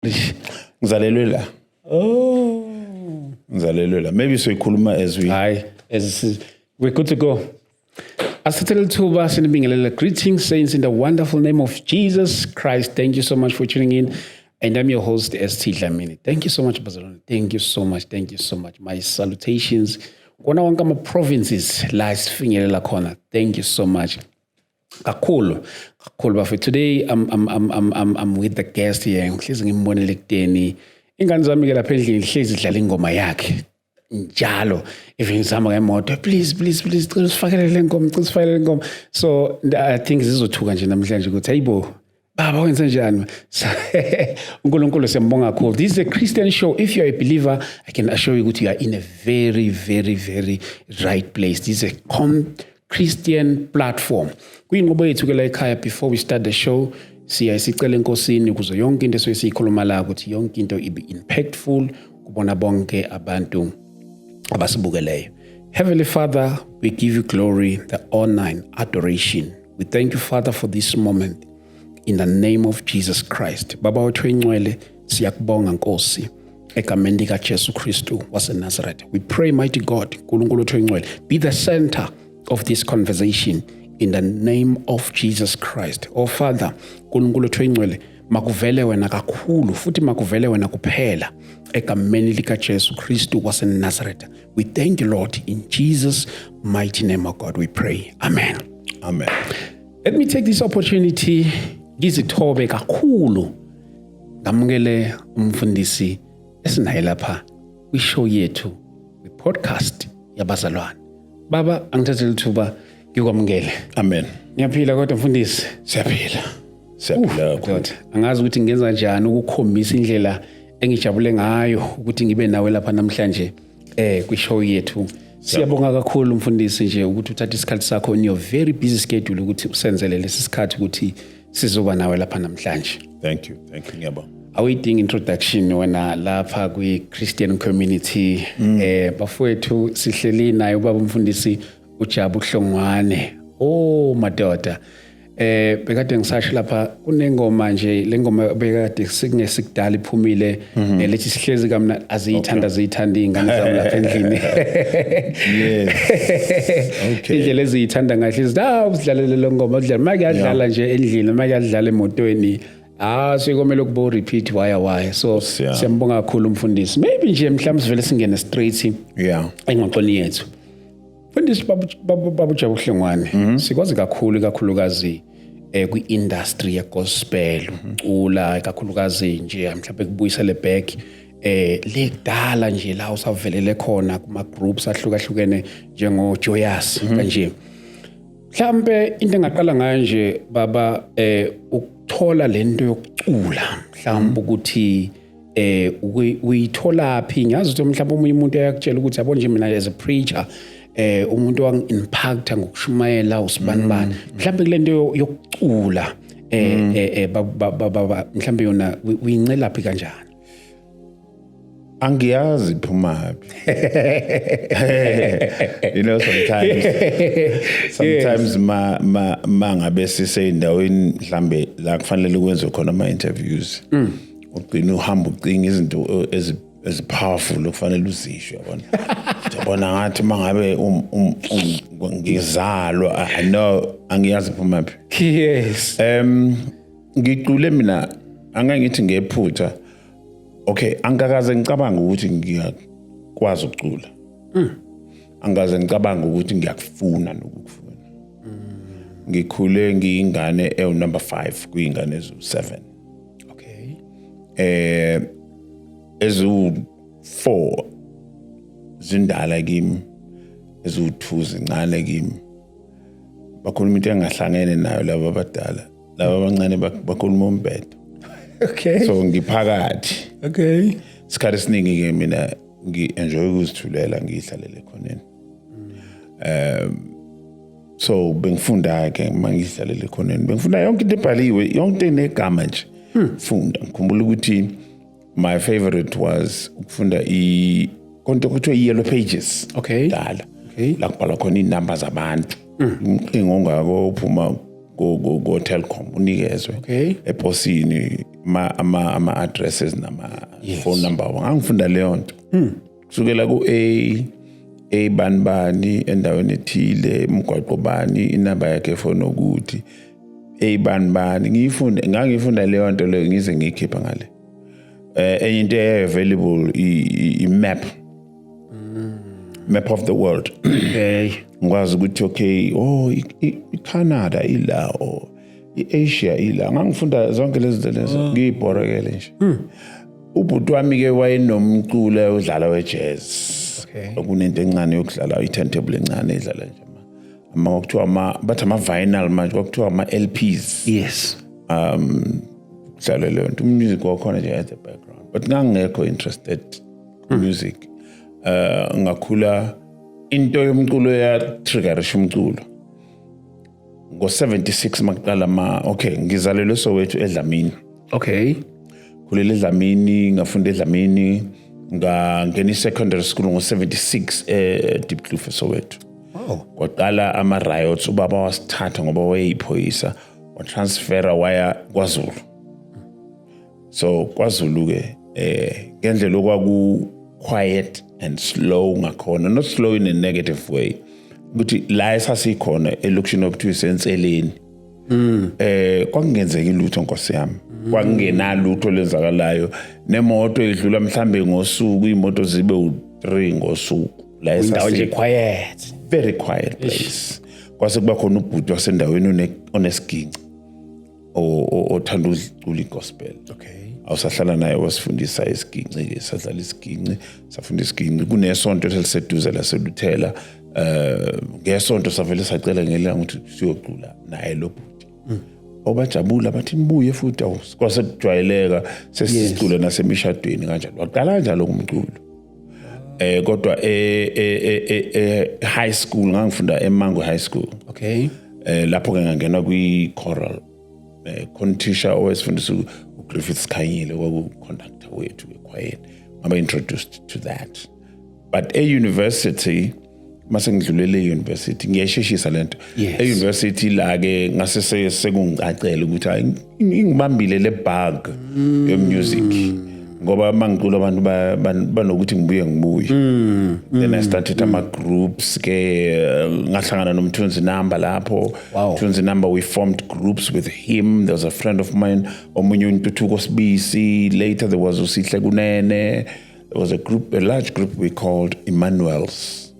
Ngizalelwe la. Oh. Ngizalelwe la. Maybe soyikhuluma as we. We're good to go. Asithathe lithuba sinibingelela. Greetings, saints, in the wonderful name of Jesus Christ. Thank you so much for tuning in. And I'm your host, ST Dlamini. Thank you so much, Barcelona. Thank you so much. Thank you so much. My salutations. Kona wonke ama-provinces la sifinyelela khona. Thank you so much. Kakhulu bafethu. Today I'm with the guest here. Ngihlezi ngimbonele ekuteni. Ingane zami ke lapha endlini ihlezi idlala ingoma yakhe. Njalo if ngizama ngemoto, please cela usifakele le ngoma. So I think zizothuka nje namhlanje ukuthi hayibo baba wenze njani. uNkulunkulu siyambonga kakhulu. This is a Christian show. If you're a believer, I can assure you that you are in a very, very, very right place. This is a Christian platform. Kuyinqobo yethu ke la ekhaya before we start the show, siyayicela enkosini ukuze yonke into esiyikhuluma la ukuthi yonke into ibe impactful kubona bonke abantu abasibukeleyo. Heavenly Father, we give you glory, the honor and adoration. We thank you, Father, for this moment. In the name of Jesus Christ. Baba wethu engcwele siyakubonga Nkosi egameni lika Jesu Kristu waseNazareth. We pray, mighty God, uNkulunkulu wethu engcwele, be the center of this conversation in the name of Jesus Christ. Oh Father, uNkulunkulu wethu engcwele, makuvele wena kakhulu futhi makuvele wena kuphela egameni lika Jesu Kristu waseNazareth. We thank you, Lord, in Jesus' mighty name, of God, we pray. Amen. Amen. Let me take this opportunity ngizithobe kakhulu ngamukele umfundisi esinaye lapha kwishow yethu podcast yabazalwane. Baba, angithathe lithuba ngikwamukele. Amen. Ngiyaphila kodwa mfundisi. Siyaphila kakhulu. Angazi ukuthi ngenza kanjani ukukhombisa indlela engijabule ngayo ukuthi ngibe nawe lapha namhlanje kwishow yethu. Siyabonga kakhulu mfundisi nje ukuthi uthathe isikhathi sakho in your very busy schedule ukuthi usenzele lesi sikhathi ukuthi sizoba nawe lapha namhlanje. Thank you ngiyabonga. Awaiting introduction wena lapha kwi-Christian community. Bafowethu sihleli naye ubaba umfundisi uJabu Hlongwane. Oh madoda. Bekade ngisasho lapha kunengoma nje, le ngoma bekade singesikudala iphumile lethi sihlezi kamna aziyithanda ingane zami lapha endlini. Yes. Okay. Indlela eziyithanda ngahle uzidlalele le ngoma, udlala makuyadlala nje endlini, makuyadlala emotweni. Sikomele ukubo repeat why. So siyambonga kakhulu umfundisi. Maybe nje mhlawumbe sivele singene straight engxoxweni yethu. Mfundisi baba Jabu Hlongwane, sikwazi kakhulukazi kwi-industry ye-gospel, ucula kakhulukazi nje mhlawumbe kubuyisele back lekudala nje la usavelele khona kuma groups ahlukahlukene njengo Joyous kanje. Mhlawumbe into engaqala ngayo nje baba ukuthola lento yokucula, mhlawumbe ukuthi uyithola phi? Ngiyazi ukuthi mhlawumbe umunye umuntu ayakutshela ukuthi yabo nje mina as a preacher umuntu wangi-impacta ngokushumayela usibanibani, mhlawumbe kule nto yokucula mhlawumbe yona uyincelaphi kanjani? Angiyazi phumaphi. You know, sometimes ma ngabe siseyindaweni mhlambe la kufanele kwenziwe khona ama-interviews. Ugcina uhamba ucinga izinto ezi-powerful okufanele uzisho yabona. Yabona ngathi mangabe ngizalwa no angiyazi phumaphi. Yes. Ngicule mina angangithi ngephutha. Okay, angakaze ngicabanga ukuthi ngiyakwazi ukucula. Angikaze ngicabanga ukuthi ngiyakufuna nokufuna. Ngikhule ngiyingane number 5 kuyingane ezu7. Okay. Ezu4 zindala kimi, ezu2 zincane kimi. Bakhuluma into engahlangene nayo laba abadala. Laba abancane bakhuluma umbhedo. Okay. So ngiphakathi. Okay. Isikhathi esiningi ke mina ngi-enjoy ukuzithulela ngihlalele khoneni. So bengifunda ke mangihlalele khoneni. Bengifunda yonke into ebhaliwe, yonke into negama nje. Funda. Ngikhumbula ukuthi my favorite was ukufunda konke kuthiwa yellow pages. Okay. Dala. Okay. La kubhalwa khona inamba zabantu. Ingongako uphuma go Telkom unikezwe eposini ama addresses nama phone number ngangifunda leyo nto kusukela ku A banbani endaweni ethile umgwaqo bani inamba yakhe phone ukuthi A banbani ngangifunda leyo nto leyo ngize ngikhipha ngale enye into available I map of the world ngikwazi ukuthi okay iCanada ila iAsia ila ngangifunda zonke lezi zinto lezo ngiyibhorekele nje ubhuti wami ke wayenomculo odlala wejazz kunento encane yokudlala iturntable encane edlala nje ama kuthiwa bathi ama vinyl manje kwakuthiwa ama LPs dlala leyo nto music wakhona nje at the background but ngangekho interested music ngakhula into yomculo ya triggerisha umculo ngo76 maqala ngizalelwe Soweto eDlamini khulele eDlamini ngafunda eDlamini ngangena secondary school ngo76 Deep Kloof Soweto kwaqala ama riots ubaba wasithatha ngoba wayeyiphoyisa wa transfera waya kwaZulu so kwaZulu ke ngendlela okwaku quiet and slow ngakhona not slow in a negative way ukuthi la esasikhona elokishini okuthiwa isenseleni kwakungenzeki lutho Nkosi yami kwakungenalutho lenzakalayo nemoto idlula mhlambe ngosuku imoto zibe u3 ngosuku la indawo nje quiet very quiet place kwase kuba khona ubhuti wasendaweni onesiginci othanda ukucula igospel awusahlala naye wasifundisa isiginci ke sadlala isiginci safunda isiginci kunesonto eliseduze laseLuthela ngesonto savele sacela ngelanga ukuthi siyocula naye lo bhuti obajabula bathi nibuye futhi kwasekujwayeleka sesicula nasemishadweni kanjalo waqala kanjalo kumculo kodwa high school ngangifunda eMango High School lapho ke ngangena kwi choral contisha owesifundisa uGriffiths Khanyile kwaku-conductor wethu echoir ngaba introduced to that but university mase ngidlulele university ngiyasheshisa lento university la ke ngase sekungicacela ukuthi ngibambile le bug ye music ngoba mangicula abantu banokuthi ngibuye then I started ama groups ke ngahlangana nomthunzi number lapho Mthunzi number we formed groups with him. There was a friend of mine omunye uNtuthuko Sibisi. Later there was uSihle Kunene. There was a large group we called Emmanuel's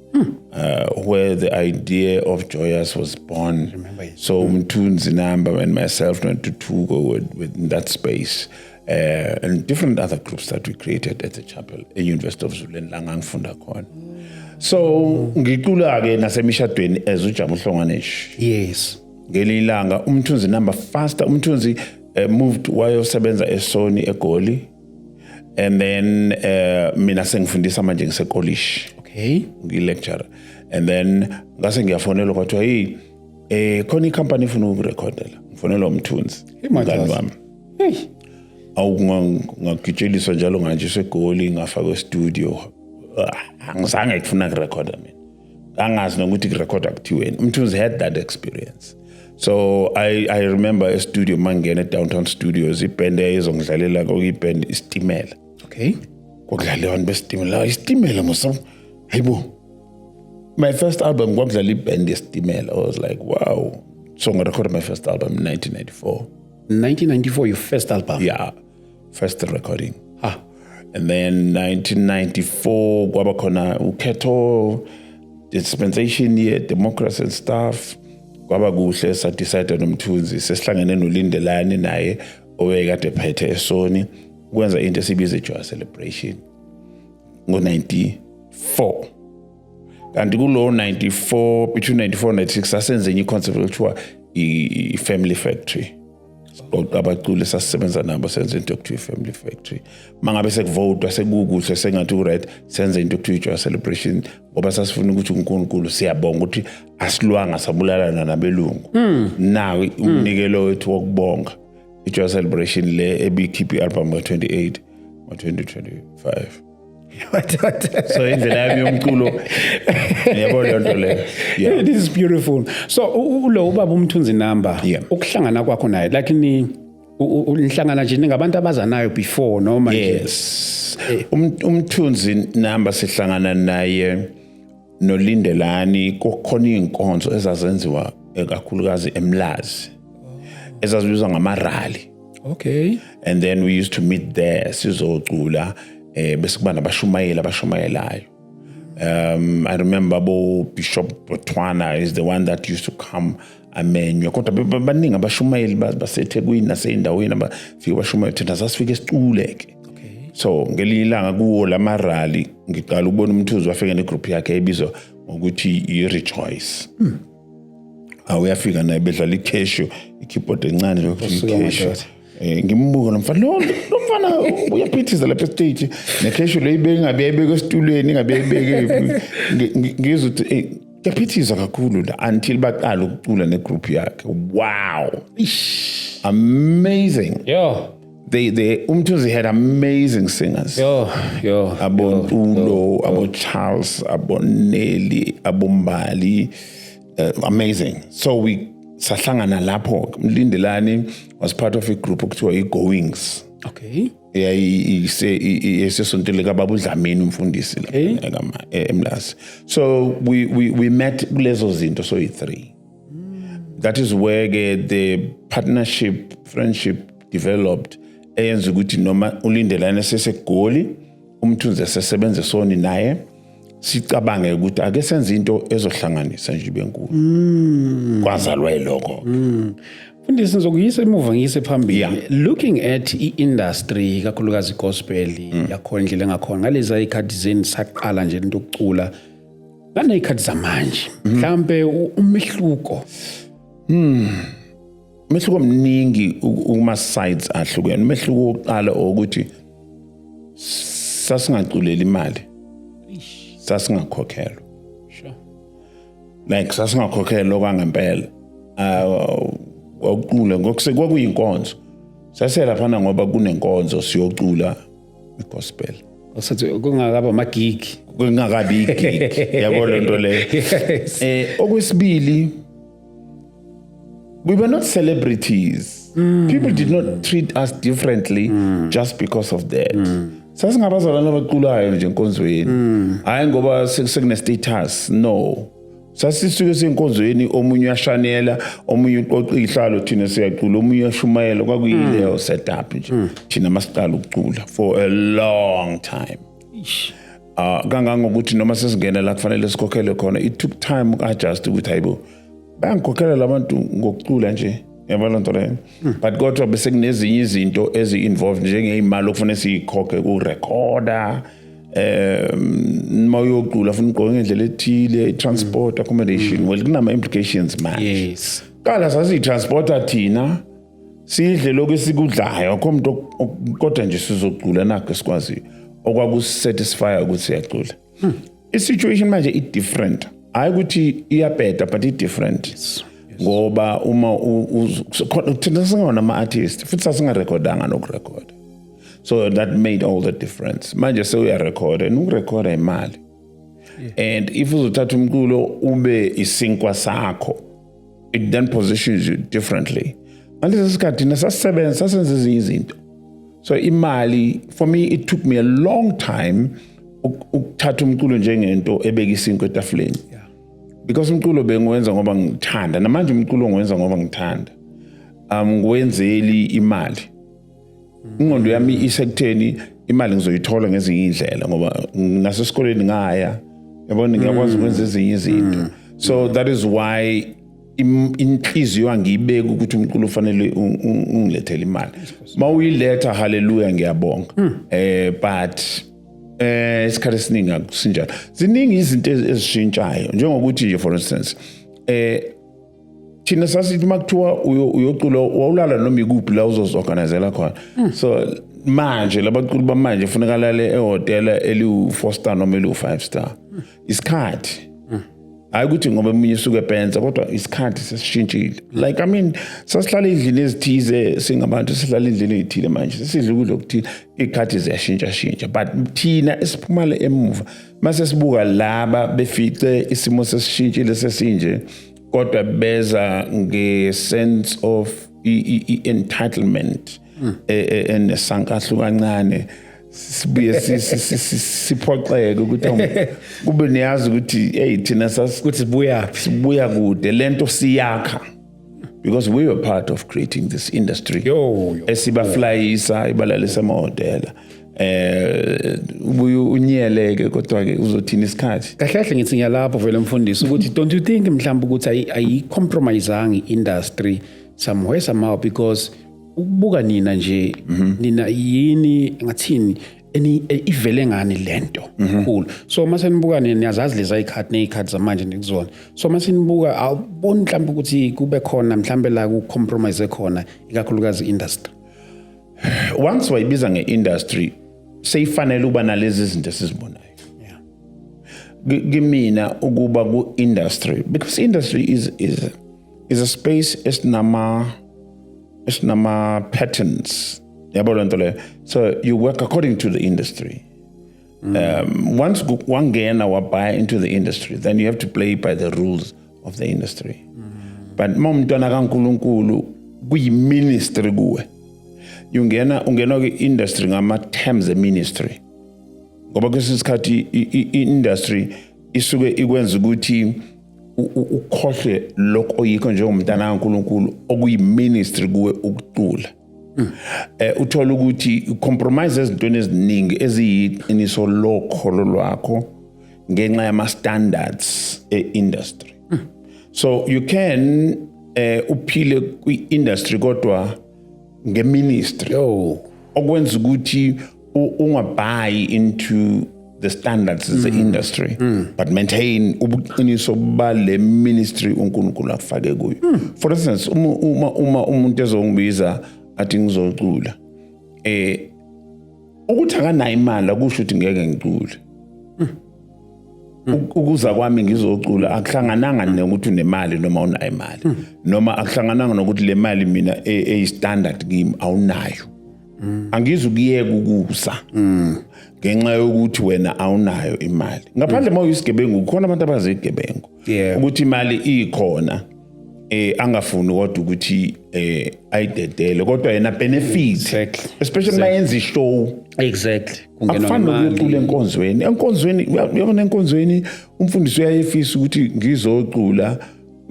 where the idea of Joyous was born. So Mthunzi number and myself and Ntutuko were in that space. And different other groups that we created at the chapel at University of Zulu Langangfunda khona. So ngicula ke nasemishadweni ezujabu Hlonganesh. Yes. Ngelilanga Mthunzi number faster Mthunzi moved wayosebenza eSony eGoli and then mina sengifundisa manje ngisekollege. Okay. Ngilecturer and then ngase ngiyafonela kwathiwa hey khona icompany ifuna ukurecordela ngifonela Mthunzi umngani wami. Hey. Ngagitsheliswa njalo nganje seGoli ngafaka studio angizange ngifuna ukurecorda mina angazi nokuthi ukurecorda kuthiweni Mthunzi had that experience so I remember a studio mangena downtown studios iband ezongidlalela kokuband istimela okay kokudlala abantu bestimela istimela mosa hayibo my first album kwakudlala iband istimela I was like wow so I recorded my first album in 1994 1994 your first album yeah first recording and then 1994 kwaba khona ukhetho dispensation year democracy and stuff kwaba kuhle sa decide noMthunzi sesihlangene noLindelani naye owekade phethe eSony ukwenza into esibiza Joy Celebration ngo94 kanti kulo 94 between 94 and 96 sasenze enye concept ekuthiwa iFamily Factory abaculi sasisebenza nabo senze into ekuthiwa iFamily Factory mangabe sekuvotwa sekukuhle sengathi right senze into ekuthiwa iJoy Celebration ngoba sasifuna ukuthi uNkulunkulu siyabonga ukuthi asilwanga sabulalana nabelungu nawe umnikelo wethu wokubonga iJoy Celebration le ebikhipha ialbum ka28 ngo2025 So indlela yami yomculo yabo le nto le. Yeah, this is beautiful. So ulo ubaba uMthunzi Namba Yeah. ukuhlangana kwakho naye like nihlangana nje ningabantu abazanayo before noma nje. Yes. Umthunzi Namba sihlangana naye noLindelani kokhona inkonzo ezazenziwa kakhulukazi eMlazi. Ezazibizwa ngama-rally. Okay. And then we used to meet there sizocula bese kuba nabashumayelayo. I remember Bishop Botwana is the one that used to come amenywa kodwa baningi abashumayeli baseThekwini naseyindaweni abafika bashumayela thina sasifike siculeke. So ngelinye ilanga kuwo lama-rally ngiqala ukubona uMthunzi wafika negroup yakhe ebizwa ngokuthi i-Rejoice. Uyafika naye bedlala i-Casio i-keyboard encane lokhu ngimbuka nomfana lo mfana uyaphithiza lapha stage ne-Casio le ibeke ngabe yayibeke esitulweni ngabe yayibeke ngizothi yaphithiza kakhulu la until baqala ukucula negroup yakhe. Wow. Amazing. Yeah. They Umthunzi had amazing singers. Yo. Abo Ntulo, abo Charles, abo Nelly, abo Mbali. Amazing. So we sahlangana lapho. Lindelani was part of a group okuthiwa iGoings. Okay. Isesontele kaBaba uDlamini umfundisi lapha eMlazi. So we met kulezo zinto so i3. That is where the partnership, friendship developed. Eyenza ukuthi noma uLindelani sesegoli uMthunzi sesebenza soni naye sicabange ukuthi ake senze into ezohlanganisa nje benkulu. Kwazalwa lokho. Mfundisi ngizokuyisa emuva ngiyise phambili. Looking at i-industry kakhulukazi gospel yakhona indlela engakhona ngalezi ayikhathi zeni saqala nje into ukucula naneyikhathi zamanje mhlambe umehluko umehluko omningi uma sides ahlukene. Umehluko oqala ukuthi sasingaculela imali sasingakhokhelwa. Sure. Like sasingakhokhelwa okwangempela. Waqula ngokusekuyinkonzo. Saselaphana ngoba kunenkonzo siyocula igospel. Osathi kungakaba amagig. Kungakabi igig. Yabo le nto le. Okwesibili we were not celebrities. People did not treat us differently just because of that. Sasingabazalwana abaculayo nje enkonzweni. Hayi ngoba sekune status. No. Sasisuke senkonzweni omunye uyashanela, omunye uqoqa ihlalo thina siyacula, omunye uyashumayela kwakuyileyo setup nje. Thina masiqala ukucula for a long time. Kangangokuthi noma sesingena la kufanele sikhokhele khona, it took time adjust ukuthi hayibo bangikhokhela labantu ngokucula nje yabona nto le. But kodwa bese kunezinye izinto ezi-involved njengeyimali okufanele siyikhokhe ukurecorda mawuyocula ufuna ugqoke ngendlela ethile, transport, accommodation. Well kunama implications manje. Yes. Kala sasiyitransporta thina sidle lokho esikudlayo akho umuntu kodwa nje sizocula nakho sikwazi okwakusatisfy ukuthi siyacula. I-situation manje i different. Hayi ukuthi iyabheda but i different. Ngoba uma thina singona ama-artist futhi sasingarekhodanga nokurekhoda. So that made all the difference. Manje sewuyarekhoda nokurekhoda imali. And if uzothatha umculo ube isinkwa sakho, it then positions you differently. Ngalesi sikhathi nasasebenza sasenza ezinye izinto. So imali, for me it took me a long time ukuthatha umculo njengento ebeka isinkwa etafuleni. Because umculo bengiwenza ngoba ngithanda, namanje umculo ngiwenza ngoba ngithanda. Ngiwenzeli imali. Ingqondo yami isekutheni imali ngizoyithola ngezinye indlela ngoba nasesikoleni ngaya yabona ngiyakwazi ukwenza ezinye izinto. So that is why inhliziyo angiyibeka ukuthi umculo ufanele ungilethele imali. Mawuyiletha haleluya ngiyabonga. But isikhathi esiningi akusinjalo. Ziningi izinto ezishintshayo njengokuthi nje for instance thina sasithi makuthiwa uyocula wawulala noma ikuphi la uzoorganizela khona. So manje labaculi bamanje kufuneka lale ehotel eli-4 star noma eli-5 star. Isikhathi hayi ukuthi ngoba eminye usuke epenza kodwa isikhathi sesishintshile. Like I mean sasihlala endlini ezithize singabantu sihlala endlini ezithile manje sisidla ukudla okuthile ikhathi ziyashintsha but thina esiphumala emuva mase sibuka laba befice isimo sesishintshile sesinje kodwa beza nge-sense of entitlement enesankahlo kancane sibuye siphoxeke ukuthi kube niyazi ukuthi hey thina ukuthi sibuya kude lento siyakha because we were part of creating this industry esibaflyisa ibalalisa amahotela unyeleke kodwa ke uzothina isikhathi kahle ngithi ngiyalapho vele mfundisi ukuthi don't you think mhlawumbe ukuthi ayi compromiseangi industry somewhere somehow because ukubuka nina nje nina yini ngathini ivele ngani lento cool so mase nibuka niyazazi leza ikhathi nezikhathi zamanje nikuzona so mase nibuka awuboni mhlawumbe ukuthi kube khona mhlawumbe la ku compromise khona ikakhulukazi industry once wayibiza ngeindustry seyifanele uba nalezi zinto esizibonayo kimina ukuba ku industry because industry is a space esinama patterns yabona nto le so you work according to the industry once wangena wabaya into the industry then you have to play by the rules of the industry but momntwana kaNkulunkulu kuyiministry kuwe ungena ku-industry ngama-terms e-ministry ngoba kwesikhathi i-industry isuke ikwenza ukuthi ukhohle lokho oyikho njengomntana kaNkulunkulu okuyi-ministry kuwe ukucula uthola ukuthi compromise ezintweni eziningi eziyiqiniso lokholo lwakho ngenxa yama-standards e-industry so you can uphile kwi-industry kodwa nge-ministry okwenza ukuthi ungabuy into the standards of the industry but maintain ubuqiniso bale ministry uNkulunkulu akufake kuyo for instance uma umuntu ezongibiza athi ngizocula ukuthi akanayo imali akusho ukuthi ngeke ngicule ukuza kwami ngizocula akuhlangananga nokuthi unemali noma unayo imali noma akuhlangananga nokuthi le mali mina standard kimi awunayo angizukuyeka ukusa ngenxa yokuthi wena awunayo imali ngaphandle uma uyisigebengu khona abantu abazigebengu ukuthi imali ikhona angafuni kodwa ukuthi ayidedele kodwa yena benefit especially mayenza ishow kungenwa imali enkonzweni uyabona enkonzweni umfundisi uyayefisa ukuthi ngizocula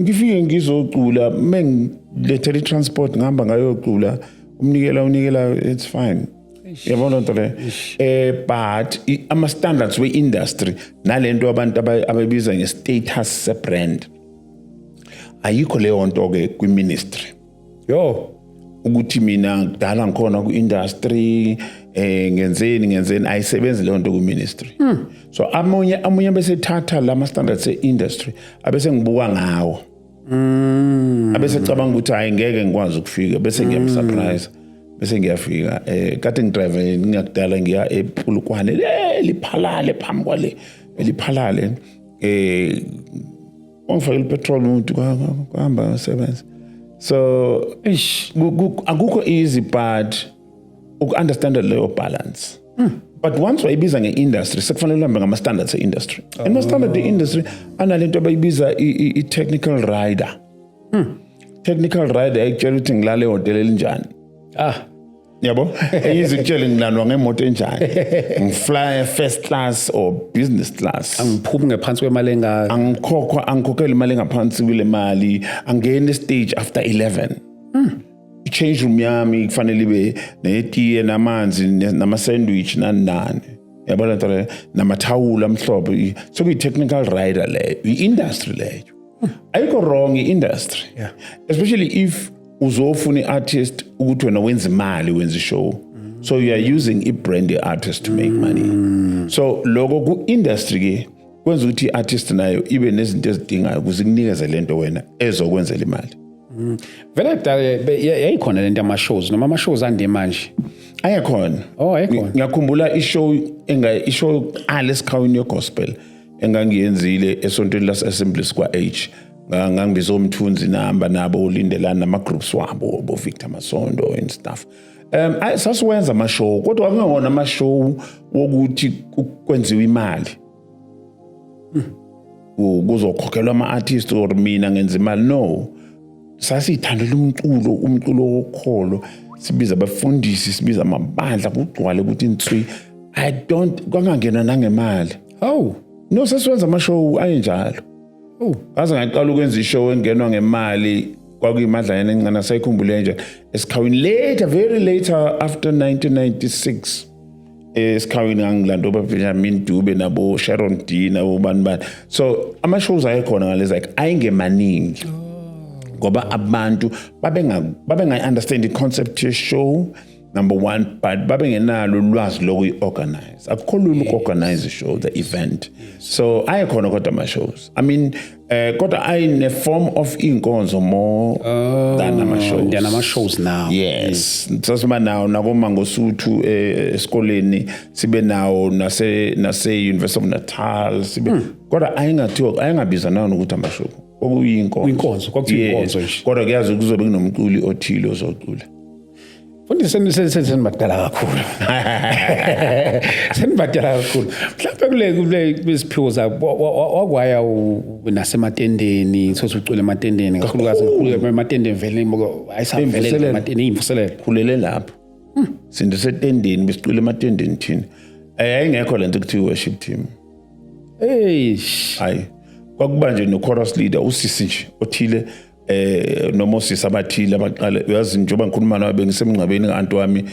ngifike ngizocula mengilethela i-transport ngihamba ngayocula unikela it's fine yabona nto le but ama-standards we-industry nalento abantu ababiza nge-status se-brand ayikho leyo nto-ke kwi-ministry ukuthi mina kudala ngikhona ku-industry ngenzeni ayisebenzi leyo nto kwi-ministry so amunye besethatha lama-standards e-industry abese ngibuka ngawo abese cabanga ukuthi hayi ngeke ngikwazi ukufika bese ngiyamsurprise bese ngiyafika kade ngidrive ngiyakudala ngiya ePulukwane liphalale phambi kwale liphalale ongifakela petrol umuntu kuhamba sebenza so akukho easy but uku-understand leyo balance but once wayibiza nge-industry sekufanele uhambe ngama-standards e-industry and ama-standard e-industry analento abayibiza i-technical rider technical rider ayikutshela ukuthi ngilale ehotela elinjani yabo izikutshela ngilandwa ngemoto enjani ngifly first class or business class angiphumi ngaphansi kwemali engaka angikhokhela imali engaphansi kule mali angene stage after 11 i-change room yami kufanele ibe netiye namanzi nama-sandwich nani yabona nto namathawula amhlophe so kuyi-technical rider leyo i-industry leyo ayikho wrong i-industry especially if uzofuna i-artist ukuthi wena wenza imali wenza ishow so you are using i-brand artist to make money so lokho ku-industry ke kwenza ukuthi i-artist nayo ibe nezinto ezidingayo ukuze kunikeze lento wena ezokwenzela imali vele kudala yayikhona lento ama-shows noma ama-shows ande manje ayakhona ayakhona ngiyakhumbula ishow esikhawini ye-gospel engangiyenzile esontweni lase-Assemblies kwa-H ngangibiza uMthunzi namba nabo ulindelana nama-groups wabo bo-Victor Masondo and stuff. Sasiwenza ama-show kodwa kwakungona ama-show wokuthi kwenziwe imali kuzokhokhelwa ama-artist or mina ngenza imali. No, sasithandela umculo wokholo, sibiza abafundisi, sibiza amabandla kugcwale ukuthi inswi. Kwangangena nangemali. No, sasiwenza ama-show ayenjalo. Kaze ngaqala ukwenza ishow engenwa ngemali kwakuyimadlanyana encane sayikhumbule nje esikhawini very later after 1996. Esikhawini ngangilanda uBenjamin Dube nabo Sharon D nabo bani. So ama-shows ayekhona ngalezi like ayingemaningi ngoba abantu babengayi-understand i-concept ye-show, number one, but babengenalo ulwazi lokuyi-organize. Akukho lula uku-organize i-show, the event. So ayekhona kodwa ama-shows. I mean, kodwa ayine-form of inkonzo more than ama-shows. Than ama-shows now. Yes. Sasiba nawo nakoMangosuthu esikoleni, sibe nawo nase-University of Natal, sibe kodwa ayingabiza nawo nokuthi ama-show. Kwakuyinkonzo nje. Kodwa kuyazi kuzobe kunomculi othile ozocula. Mfundisi senibadala kakhulu. Senibadala kakhulu. Mhlawumbe kule kwiziphiwo zakho wakwaya nasematendeni, sothi ucule ematendeni, kakhulukazi ngikhulu ematendeni vele ayisavele ematendeni imvuselelo. Khulele lapho. Sindisetendeni besicule ematendeni thina. Ayingekho lento kuthiwa worship team. Hayi. Kwakuba nje no-chorus leader usisi nje othile noma usisi abathile abaqala uyazi njengoba ngikhuluma nawe bengisemngcwabeni ka-anti wami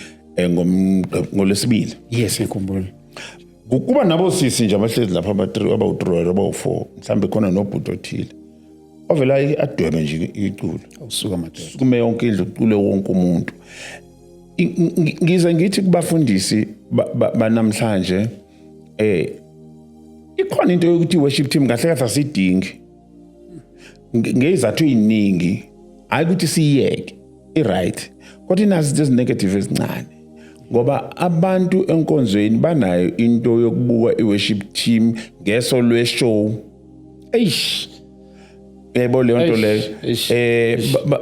ngolesibili. Yes, ngikhumbula. Kuba nabo sisi nje abahlezi lapha abawu-3 abawu-4 mhlambe khona nobhuti othile ovela adwebe nje iculo sukume yonke indlu kucule wonke umuntu. Ngize ngithi kubafundisi banamhlanje ikhona into yokuthi worship team kahle kahle asidingi ngezathu eziningi, hayi ukuthi siyeke i-right kodwa inazi lezi negative ezincane ngoba abantu enkonzweni banayo into yokubuka i-worship team ngeso lwe-show. Yebo leyo nto leyo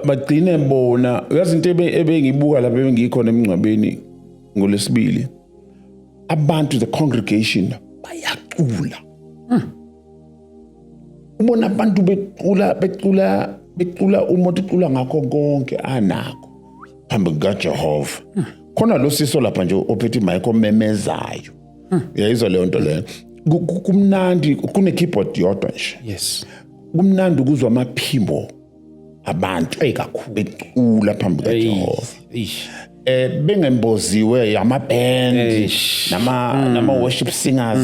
bagcine bona uyazi into ebengiyibuka lapha bengikhona emngcwabeni ngolesibili, abantu the congregation bayacula. Ubona abantu becula umuntu ucula ngakho konke anakho phambi kaJehova. Khona lo siso lapha nje ophethe imic omemezayo. Uyayizwa leyo nto leyo. Kumnandi kune keyboard yodwa nje. Yes. Kumnandi ukuzwa amaphimbo abantu kakhulu becula phambi kaJehova. Bengemboziwe ama-band nama worship singers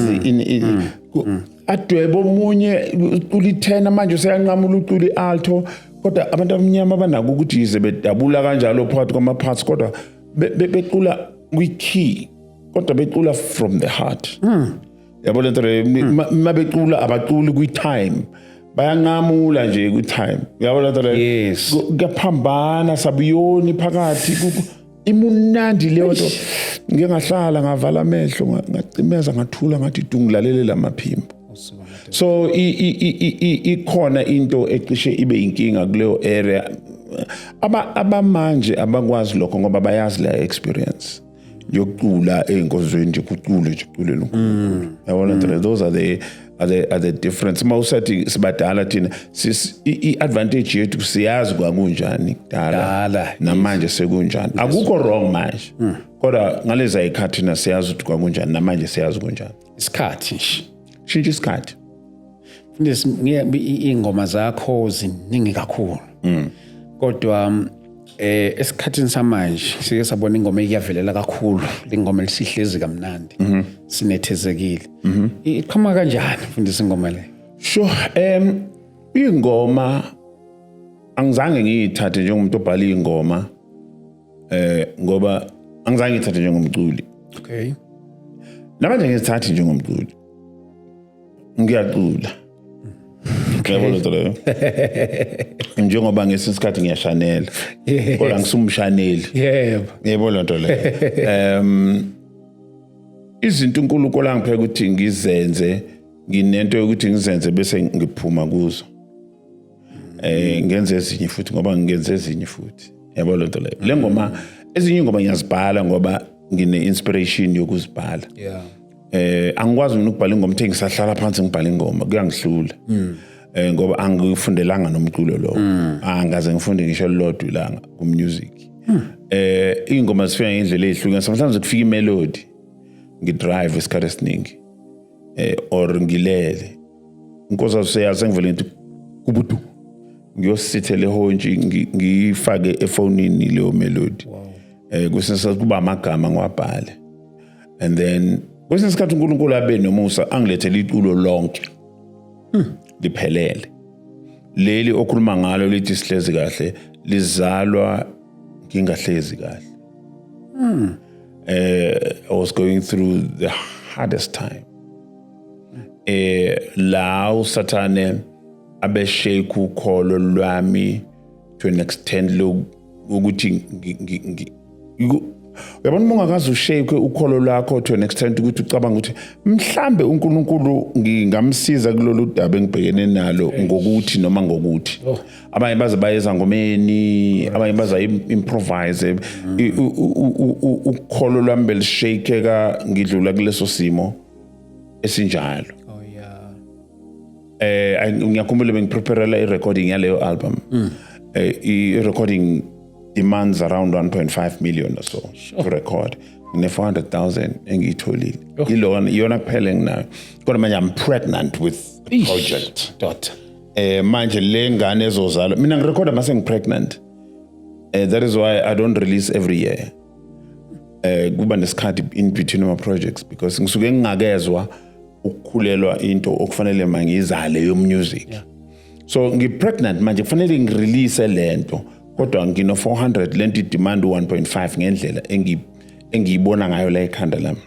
adwebe omunye ucula i-10 manje useyanqamula ucula i-alto kodwa abantu abamnyama banako ukuthi yize bedabula kanjalo phakathi kwama-parts kodwa becula kwi-key kodwa becula from the heart. Yabo lento mabecula abaculi kwi-time bayanqamula nje kwi-time. Yabo lento kuyaphambana sabuyoni phakathi imunandi leyo nto. Ngike ngahlala ngavala amehlo ngacimeza ngathula ngathi dungilalele lamaphimbo. So ikhona into ecishe ibe inkinga kuleyo area abamanje abakwazi lokho ngoba bayazi la experience yokucula einkozweni nje kucule nje kucule lonkulu. Yabona those are the difference. Mawusathi sibadala thina i-advantage yethu siyazi kwakunjani kudala namanje sekunjani. Akukho wrong manje kodwa ngalezi ayikhathi na siyazi ukuthi kwakunjani namanje siyazi kunjani. Isikhathi nje shintsha isikhathi. Ingoma zakho ziningi kakhulu kodwa esikhathini samanje sike sabona ingoma iyavelela kakhulu, ingoma lesihlezi kamnandi sinethezekile. Iqhama kanjani mfundisi ingoma le? Sure, ingoma angizange ngiyithathe njengomuntu obhala ingoma ngoba angizange ngiyithathe njengomculi. Okay. Namanje ngiyithathe njengomculi. Ngiyacula. Yabo lento leyo. Njengoba ngesikhathi ngiyashanela. Kodwa ngisumshaneli. Yebo lento leyo. Izinto uNkulunkulu angipheka ukuthi ngizenze nginento yokuthi ngizenze bese ngiphuma kuzo ngenze ezinye futhi ngoba ngenze ezinye futhi yabo lo nto le ngoma ezinye ingoma ngiyazibhala ngoba ngine inspiration yokuzibhala angikwazi ukubhala ingoma ukuthi ngisahlala phansi ngibhala ingoma kuyangihlula ngoba angifundelanga nomculo lo angaze ngifunde ngisho lodwa ilanga ku music ingoma zifika ngendlela ezihlukene sometimes kufika imelody ngidrive isikhathi esiningi or ngilele inkosi seyazi ngivele ngithi kubudu ngiyosithele honje ngifake efonini leyo melody kusenza kuba amagama ngiwabhale and then kwesinye isikhathi uNkulunkulu abe nomusa angilethele iculo lonke liphelele leli okhuluma ngalo lithi sihlezi kahle lizalwa ngingahlezi kahle I was going through the hardest time la usathane abeshake ukholo lwami to an extent lokuthi uyabona mongakazi ushake ukholo lakho to an extent ukuthi ucabanga ukuthi mhlambe uNkulunkulu ngingamsiza kulolu daba engibhekene nalo ngokuthi noma ngokuthi abanye baze bayeza ngomeni abanye baza improvise ukholo lwami belishakeka ngidlula kuleso simo esinjalo ngiyakhumbula bengipreparela i-recording yaleyo album i-recording demands around 1.5 million or so to record ngine 400,000 engiyitholile iyona kuphela nginayo kodwa manje I'm pregnant with a project manje le ngane ezozalwa mina ngirecorda mase ngipregnant that is why I don't release every year kuba nesikhathi in between my projects because ngisuke ngingakezwa ukukhulelwa into okufanele mangizale yo music so ngipregnant manje kufanele ngirelease lento kodwa ngino 400 lento demand 1.5 ngendlela engiyibona ngayo la ekhanda lami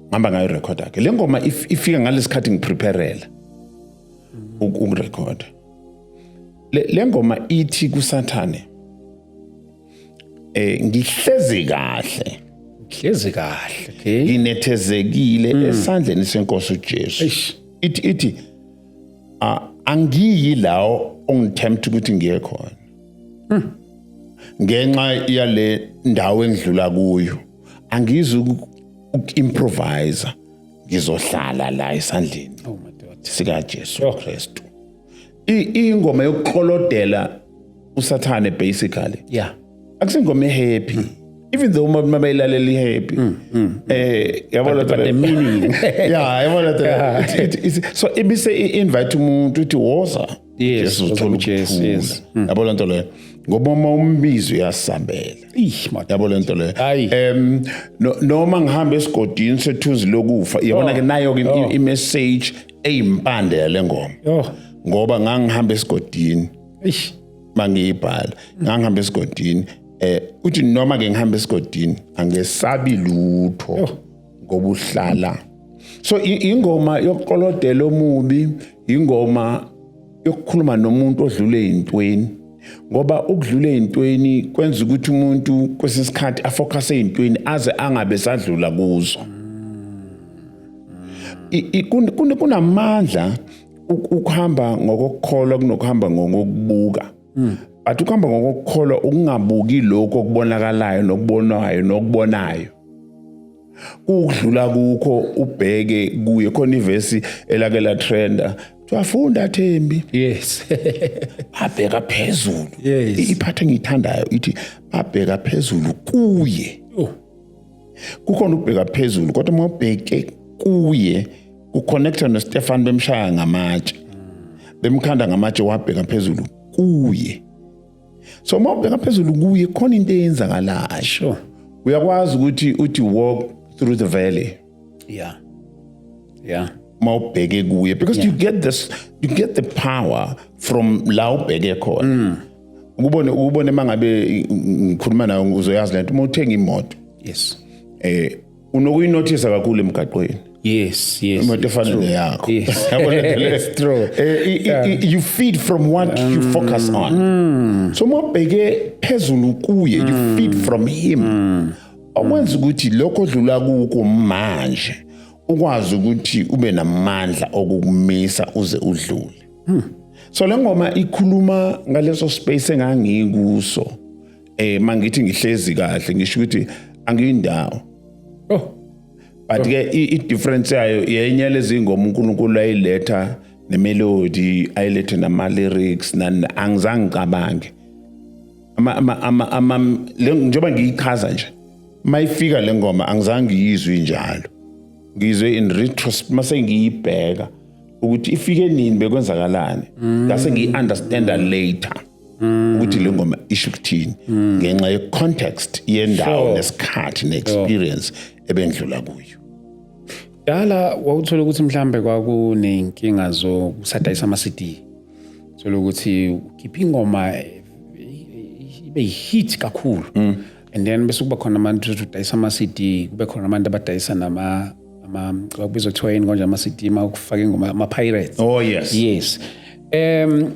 ngihamba ngayo record yakhe le ngoma ifika ngalesikhathi ngipreparela ukurecord le ngoma ithi kusathane ngihlezi kahle okay nginethezekile esandleni senkosi uJesu ithi angiyi lawo ongithempt ukuthi ngiye khona ngenxa yale ndawo engidlula kuyo angizi ukuimprovise ngizohlala la esandleni sika Jesu Kristu ingoma yokuqolodela usathane basically akusingoma happy even though mabayilalela happy yabona the meaning yabona so ibise invite umuntu uthi woza yes yabona nto leyo ngoba umbizo uyasabela yabona nto leyo noma ngihamba esigodini sethuzi lokufa yabona ke nayo ke imessage eyimpande yale ngoma ngoba ngangihamba esigodini mangiyibhala ngangihamba esigodini uthi noma ke ngihamba esigodini angesabi lutho ngoba uhlala so ingoma yokuqolodela omubi ingoma yokukhuluma nomuntu odlule intweni ngoba ukudlula intweni kwenza ukuthi umuntu kwesisikhathi afocus eintweni aze angabe sadlula kuzo kunamandla ukuhamba ngokukholwa kunokuhamba ngokubuka but ukuhamba ngokukholwa ukungabuki lokho okubonakalayo nokubonwayo nokubonayo ukudlula kukho ubheke kuye khona ivesi elake la trenda twafunda Thembi yes abheka phezulu iphathe ngithandayo ithi abheka phezulu kuye kukhona ubheka phezulu kodwa mawubheke kuye uconnecta no Stefan bemshaya ngamatshe bemkhanda ngamatshe wabheka phezulu kuye so mawubheka phezulu kuye khona into eyenzakalayo uyakwazi ukuthi uthi walk through the valley mawubheke kuye because you get the power from la ubheke khona ukubone mangabe ngikhuluma nayo uzoyazi lento uma uthenga imoto unokuyinothisa kakhulu emgaqweni yes imoto efanele yakho yes true you feed from what you focus on so mawubheke phezulu kuye you feed from him okwenza ukuthi lokho odlula kuko manje ukwazi ukuthi ube namandla okukumisa uze udlule. So le ngoma ikhuluma ngaleso space engangikuso. Mangithi ngihlezi kahle ngisho ukuthi angiyindawo. But ke I difference yayo yenye lezi ngoma uNkulunkulu ayiletha nemelody ayilethe nama lyrics angizange cabange. Njengoba ngiyichaza nje mayifika le ngoma angizange ngiyizwe njalo. Ngizwe in retrospect mase ngiyibheka ukuthi ifike nini bekwenzakalani. Ngase ngiunderstanda later ukuthi le ngoma isho ukuthini ngenxa ye context yendawo nesikhathi neexperience ebendlula kuyo. Dala wawuthola ukuthi mhlambe kwakunenkinga zokusadayisa ama CD. Thola ukuthi ukhipha ingoma ibe hit kakhulu. And then bese kuba khona abantu udayisa ama CD, kube khona abantu abadayisa nama kubizwa kuthiwa konje ama CD makufaka ingoma ama pirates. Oh yes. Yes.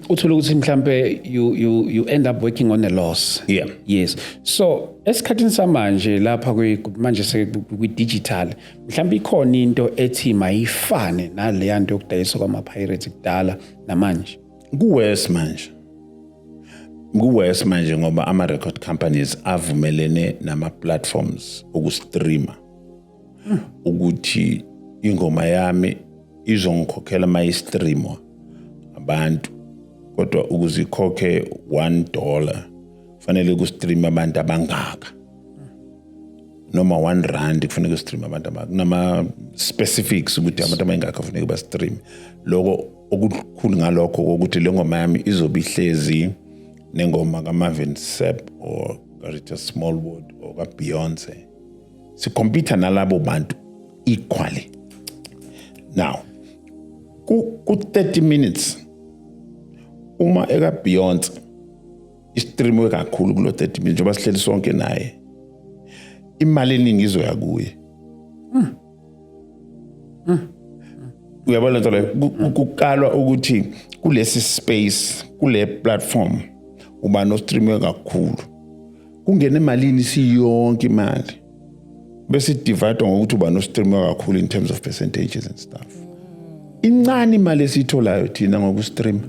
Uthola ukuthi mhlambe you end up working on a loss. Yeah. Yes. So esikhathini samanje lapha manje sekwi digital mhlambe ikhona into ethi mayifane nale yanto yokudayisa kwama pirates kudala namanje. Kuwes manje ngoba ama record companies avumelene nama platforms ukustreama. Ukuthi ingoma yami izongikhokhela mayistreamwa abantu kodwa ukuzikhokhe $1 kufanele kustream abantu abangaka noma R1 kufanele kustream abantu abangaka nama specifics ukuthi abantu abangaka kufanele bastream lokho okukhulu ngalokho ukuthi le ngoma yami izobihlezi nengoma kaMarvin Sapp or Garita Smallwood or kaBeyonce sicompete nalabo bantu equally. Now ku 30 minutes uma eka Beyonce istreamwe kakhulu kulo 30 minutes njengoba sihleli sonke naye imali eningi izoya kuye. Uyabona nto leyo kukalwa ukuthi kulesi space kule platform uba no streamwe kakhulu kungena emalini siyonke imali bese divide ngokuthi uba no streamwe kakhulu in terms of percentages and stuff. Incane imali esitholayo thina ngokustream.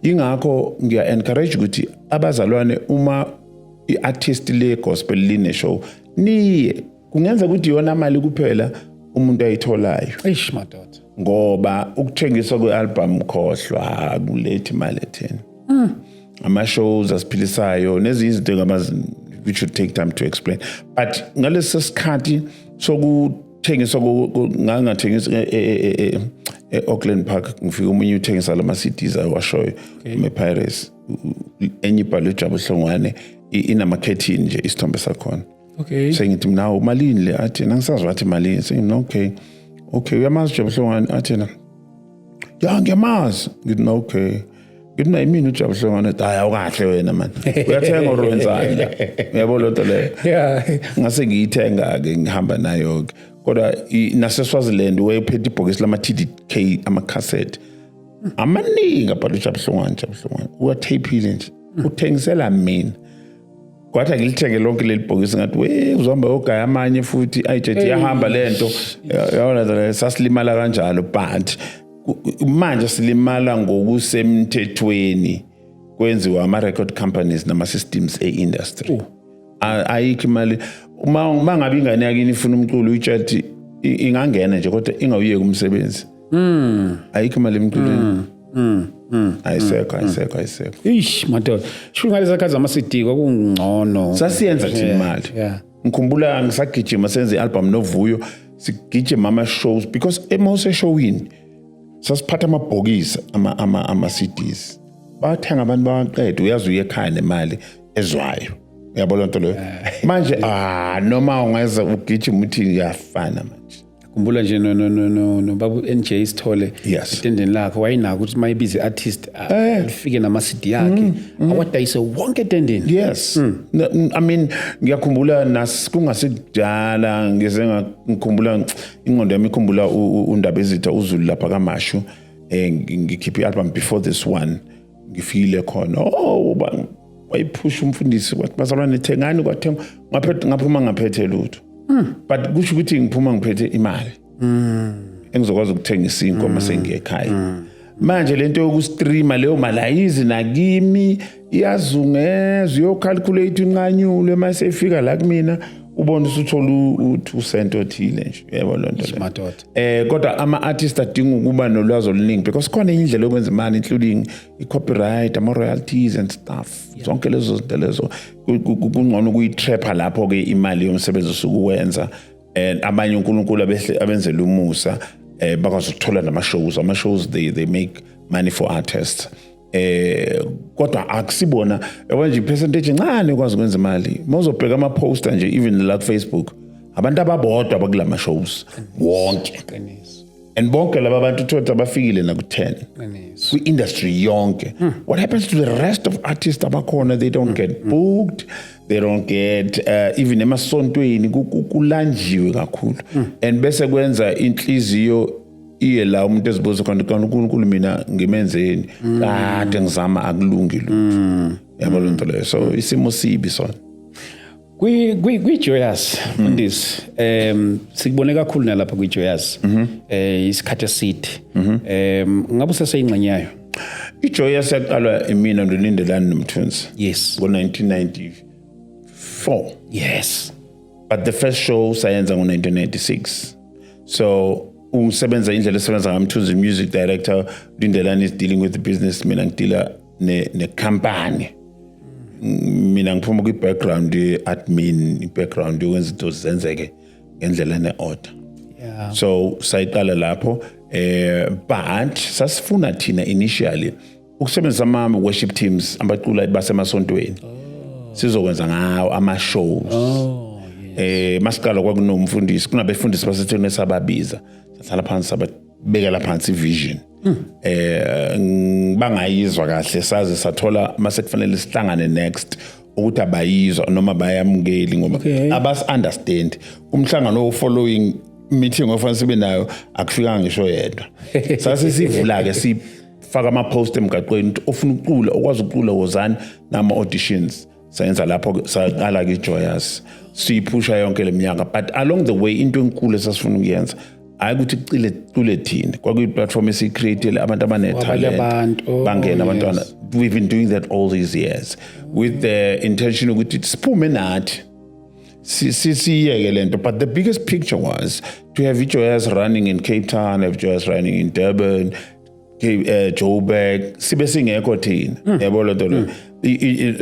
Ingakho ngiya encourage ukuthi abazalwane uma iartist le gospel line show niye kungenza ukuthi yona imali kuphela umuntu ayitholayo. Eish madoda. Ngoba ukuthengiswa kwealbum khohlwa kulethi imali etheni. Ama shows asiphilisayo nezinto which should take time to explain. But ngalesi sikhathi sokuthengiswa ngangathengisa Auckland Park ngifika umunye uthengisa lama CDs awashoyo me Pirates enye ibhalo eJabu Hlongwane inama curtain nje isithombe sakhona. Okay. Sengithi mina umalini le athi nangisazi wathi malini sengina okay uyamazi Jabu Hlongwane athi na ya ngiyamazi ngithi okay ngithi na imini uJabu Hlongwane hayi awukahle wena man uyathenga uRwenzani uyabona lo le yeah ngase ngiyithenga ke ngihamba nayo kodwa naseSwaziland wayephethe ibhokisi lama TDK ama cassette amaningi abhalwe Jabu Hlongwane uwatheyphile nje uthengisela mina kwathi ngilithenge lonke leli bhokisi ngathi we uzihamba ogaya amanye futhi ayijethi yahamba lento yabona sasilimala kanjalo but manje silimala ngokusemthethweni kwenziwa ama record companies nama systems eindustry. Ayikho imali uma ngabe ingane yakini ifuna umculo uyichathi ingangena nje kodwa ingawuyeki umsebenzi. Ayikho imali emculweni. Ayisekho. Eish madoda. Shungale zakhaza ama CD kwakungcono. Sasiyenza thina imali. Yeah. Ngikhumbula ngisagijima senze album novuyo sigijima ama shows because emose showini sasiphatha amabhokisi ama CDs. Bathenga abantu baqeda uyazi uye ekhaya nemali ezwayo. Uyabona into leyo. Manje noma ungeza ugijima uthi uyafana manje. Kumbula nje no babu NJ Sithole etendeni lakhe wayinaka ukuthi mayibize artist afike nama CD yakhe awadayise wonke etendeni. Yes. I mean ngiyakhumbula kungasekujala ngeze ngikhumbula ingqondo yami ikhumbula uNdaba Ezitha uZulu lapha kaMashu ngikhipha ialbum before this one ngifile khona wayiphusha umfundisi wathi bazalwane thengani kwathenga ngaphuma ngaphethe lutho but kusho ukuthi ngiphuma ngiphethe imali engizokwazi ukuthengisa ingoma sengiyekhaya manje lento yokustreama leyo malayizi nakimi iyazungeza uyocalculate inqanyulo mase ifika la kumina ubona usuthola u2 cent othile nje yebo lonto le kodwa ama artists adinga ukuba nolwazi oluningi because khona indlela yokwenza imali including i-copyright ama royalties and stuff zonke lezo zinto lezo kungcono kuyitrapha lapho ke imali yomsebenzi osukuwenza and abanye uNkulunkulu abenzela umusa bakwazi ukuthola ama shows they make money for artists kodwa akusibona yabanje percentage encane ukwazi ukwenza imali mawuzobheka ama poster nje even la ku Facebook abantu ababodwa bakulama shows wonke and bonke laba bantu uthola abafikile na ku 10 ku industry yonke what happens to the rest of artists abakhona they don't get booked they don't get even emasontweni kulanjiwe kakhulu and bese kwenza inhliziyo iye la umuntu ezibuza khona uNkulunkulu mina ngimenzeni kade ngizama akulungi lutho yabo lonto leyo so isimo sibi sona kwi-Joyous Mfundisi sikubone kakhulu nalapha kwi-Joyous isikhathi eside ngabe useseyingxenye yayo i-Joyous yaqalwa imina noLindelani Nomthunzi yes ngo-1994 yes but the first show sayenza ngo-1996 so usebenza indlela esebenza ngaMthunzi music director Lindelani is dealing with the business mina ngidila ne-company mina ngiphuma kwi-background admin i-background yokwenza into zenzeke ngendlela ne-order so sayiqala lapho but sasifuna thina initially ukusebenzisa ama-worship teams abaculayo basemasontweni sizokwenza ngawo ama-shows masiqala kwakunomfundisi kunabefundisi basethweni esababiza sala phansi sabekela phansi vision bangayizwa kahle saze sathola mase kufanele sihlangane next ukuthi abayizwa noma bayamukeli ngoba abas understand umhlangano following meeting ofanele sibe nayo akufika ngisho yedwa sase sivula ke sifaka ama post emgaqweni ofuna ukucula okwazi ukucula wozani nama auditions sayenza lapho saqala ke Joyous siyiphusha yonke leminyaka but along the way into enkulu esasifuna ukuyenza ayikuthi cile thina kwakuyi platform esicreate abantu abanetalent bangena abantwana we've been doing that all these years with the intention ukuthi siphume nathi siyeke lento but the biggest picture was to have Joyous running in Cape Town, have Joyous running in Durban, Joburg sibe singekho thina yabo lonto lo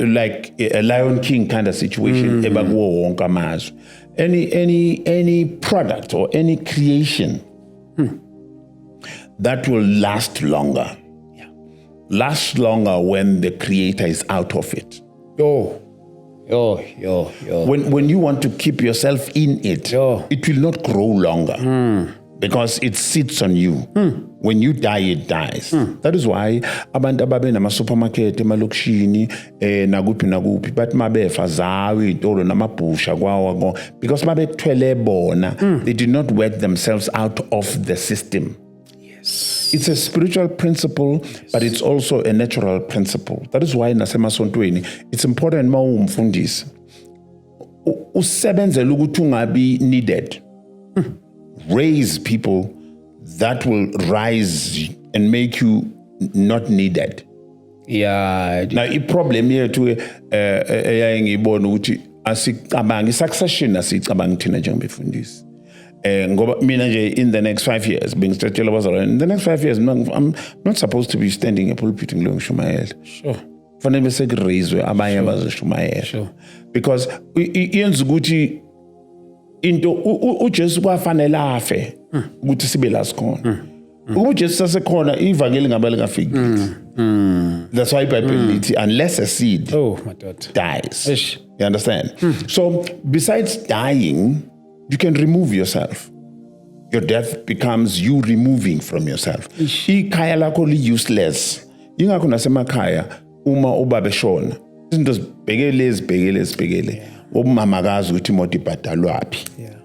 like a Lion King kind of situation ebakuwo wonke amazwe any product or any creation that will last longer when the creator is out of it. When you want to keep yourself in it, it will not grow longer because it sits on you. When you die, it dies. That is why abantu ababe nama supermarket emalokishini nakuphi but mabefa zawe itolo namabhusha kwawo because mabethwele bona they did not work themselves out of the system. It's a spiritual principle, but it's also a natural principle. That is why nasemasontweni it's important mawumfundisi usebenzela ukuthi ungabi needed. Raise people that will rise and make you not needed. Yeah. Now, the problem here to eyayengibona ukuthi asicabangi succession asicabangi thina njengabefundisi. Ngoba mina nje in the next 5 years being stretched in the next 5 years I'm not supposed to be standing a pulpit ngilo ngishumayela. Sure. Fanele bese raise abanye abazoshumayela. Sure. Because yenza ukuthi into uJesu kwafanele afe ukuthi sibe la sikhona uJesu sasekhona ivangeli ngabale ngafiki that's why Bible lithi unless a seed dies. Ish. You understand? So besides dying you can remove yourself. Your death becomes you removing from yourself. Ikhaya lakho li useless ingakho nasemakhaya uma ubaba eshona izinto zibhekele umamakazi ukuthi imoto ibhadalwapi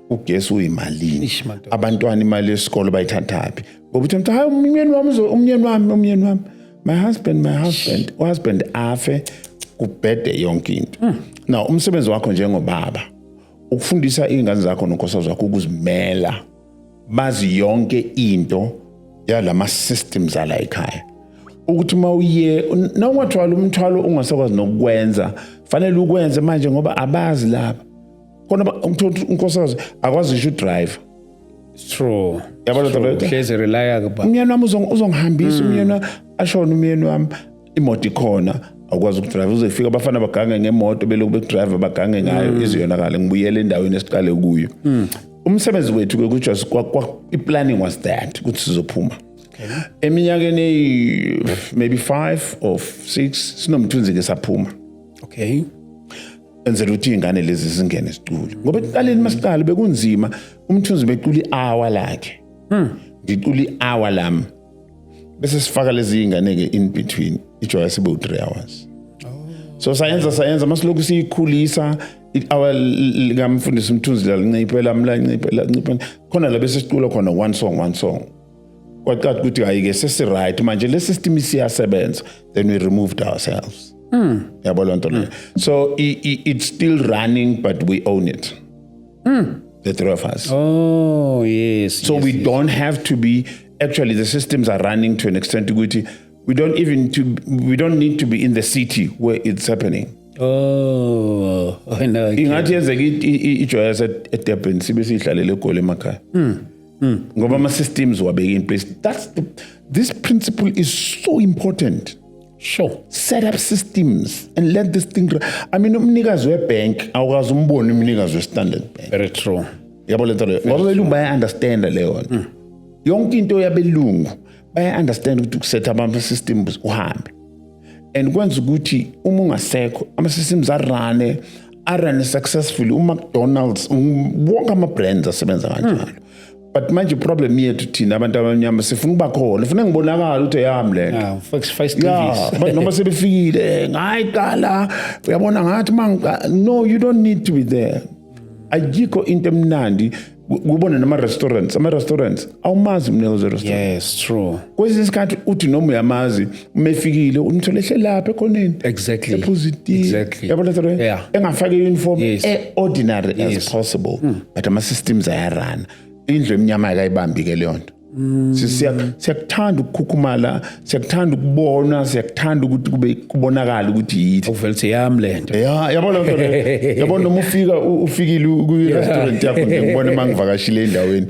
ugesi uyimalini abantwana imali yesikole bayithathaphi ngoba uthi hayi umnyeni wami my husband afe kubhede yonke into now umsebenzi wakho njengobaba ukufundisa izingane zakho nonkosazana wakho ukuzimela bazi yonke into yalama systems ala ekhaya ukuthi mawuye nawungathwala umthwalo ungasakwazi nokwenza fanele ukwenze manje ngoba abazi lapha khona unkosikazi akwazi isho drive. It's true. Yabona hleze relaya kuba umyeni wami uzongihambisa umyeni ashona umyeni wami imoto ikhona akwazi ukudrive uzofika abafana bagange ngemoto beloku bekudrive bagange ngayo iziyonakala ngibuyele endaweni esiqale kuyo. Umsebenzi wethu ke kujust i-planning was that ukuthi sizophuma eminyakeni maybe 5 or 6 sinomthunzi ke saphuma. Okay. Enzela ukuthi ingane lezi zingene siculo ngoba ekuqaleni masiqala bekunzima umthunzi becula i-hour lakhe ngicula i-hour lami bese sifaka lezi ingane ke in between ijoya sibe 3 hours. So sayenza masiloku siyikhulisa i-hour likamfundisi umthunzi la linciphe linciphe khona la bese sicula khona one song kwaqathi ukuthi ayike sesi right manje le system isiyasebenza then we removed ourselves. So it's still running, but we own it. The three of us. Oh, yes. So we don't have to be, actually the systems are running to an extent to which we don't need to be in the city where it's happening. Oh, I know. Ingathi yenzeka ijoya eDurban sibe sihlalele eGoli emakhaya. Ngoba ama systems wabeka in place. This principle is so important. Sure. Set up systems and let this thing. I mean, umnikazi webank awukazi umbone umnikazi weStandard Bank. Very true. Yabona lento leyo. Ngoba belungu baya understand leyo nto. Yonke into yabelungu baya understand ukuthi set up ama systems uhambe. And kwenza ukuthi uma ungasekho ama systems arane successfully uMcDonald's wonke ama brands asebenza kanjalo. But manje problem yethu thina abantu abanyama sifuna ukuba khona ufuna ngibonakala ukuthi yami lento but noma sebefikile ngayiqala uyabona ngathi no you don't need to be there. Ajikho into emnandi kubona nama restaurants awumazi mnikazi restaurant. Yes, true. Kwesinye isikhathi uthi noma uyamazi umefikile umthole hle lapha ekhoneni. Exactly. Exactly. Yabona lento engafake uniform ordinary as possible but ama systems ayarana. Indlu emnyama ayibambi ke leyo nto. Siyakuthanda ukukhukhumala, siyakuthanda ukubona, siyakuthanda ukuthi kube kubonakala ukuthi yithi. Uvelse yami lento. Yabona lento leyo. Yabona noma ufikile ku restaurant yakho ngibona mangivakashile endaweni.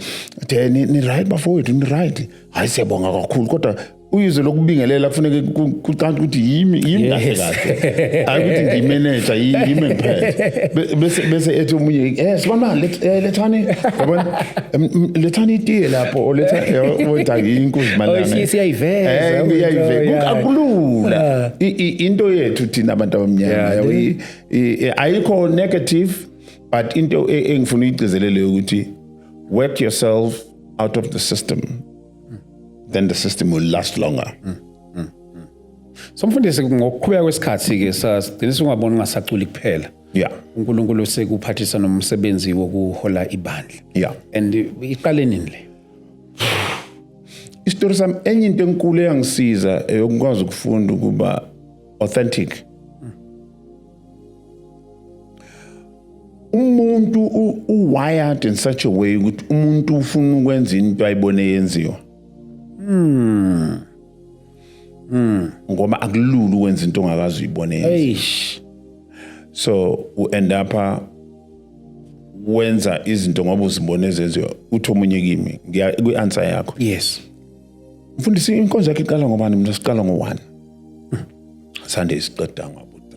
Ni right bafowethu, ni right. Hayi siyabonga kakhulu kodwa uyizwe lokubingelela kufanele kuqala ukuthi yimi kahle kahle. Hayi ukuthi ngimanager yimi ngiphethe. Bese ethi umunye sibona lethani yabona lethani itiye lapho letha wetha inkosi malanga. Siyayiveza. Akulula. Into yethu thina abantu abamnyama ayikho negative but into engifuna uyicezelele ukuthi work yourself out of the system. Then the system will last longer. So mfundisi ngokuqhubeka kwesikhathi ke sagcina singabona ngasaculi kuphela. Yeah. uNkulunkulu sekuphathisa nomsebenzi wokuhola ibandla. Yeah. And iqale nini le? Isitori sami enye into enkulu eyangisiza eyokwazi ukufunda ukuba authentic. Umuntu wired in such a way ukuthi umuntu ufuna ukwenza into ayibone yenziwa. Ngoba akulula ukwenza into ongakazi uyibone. So u end up wenza izinto ngoba uzibone ezenziwa uthi omunye kimi ngiya ku-answer yakho. Yes. Mfundisi inkonzo yakhe iqala ngobani? Mina siqala ngo1. Sunday siqeda ngo3.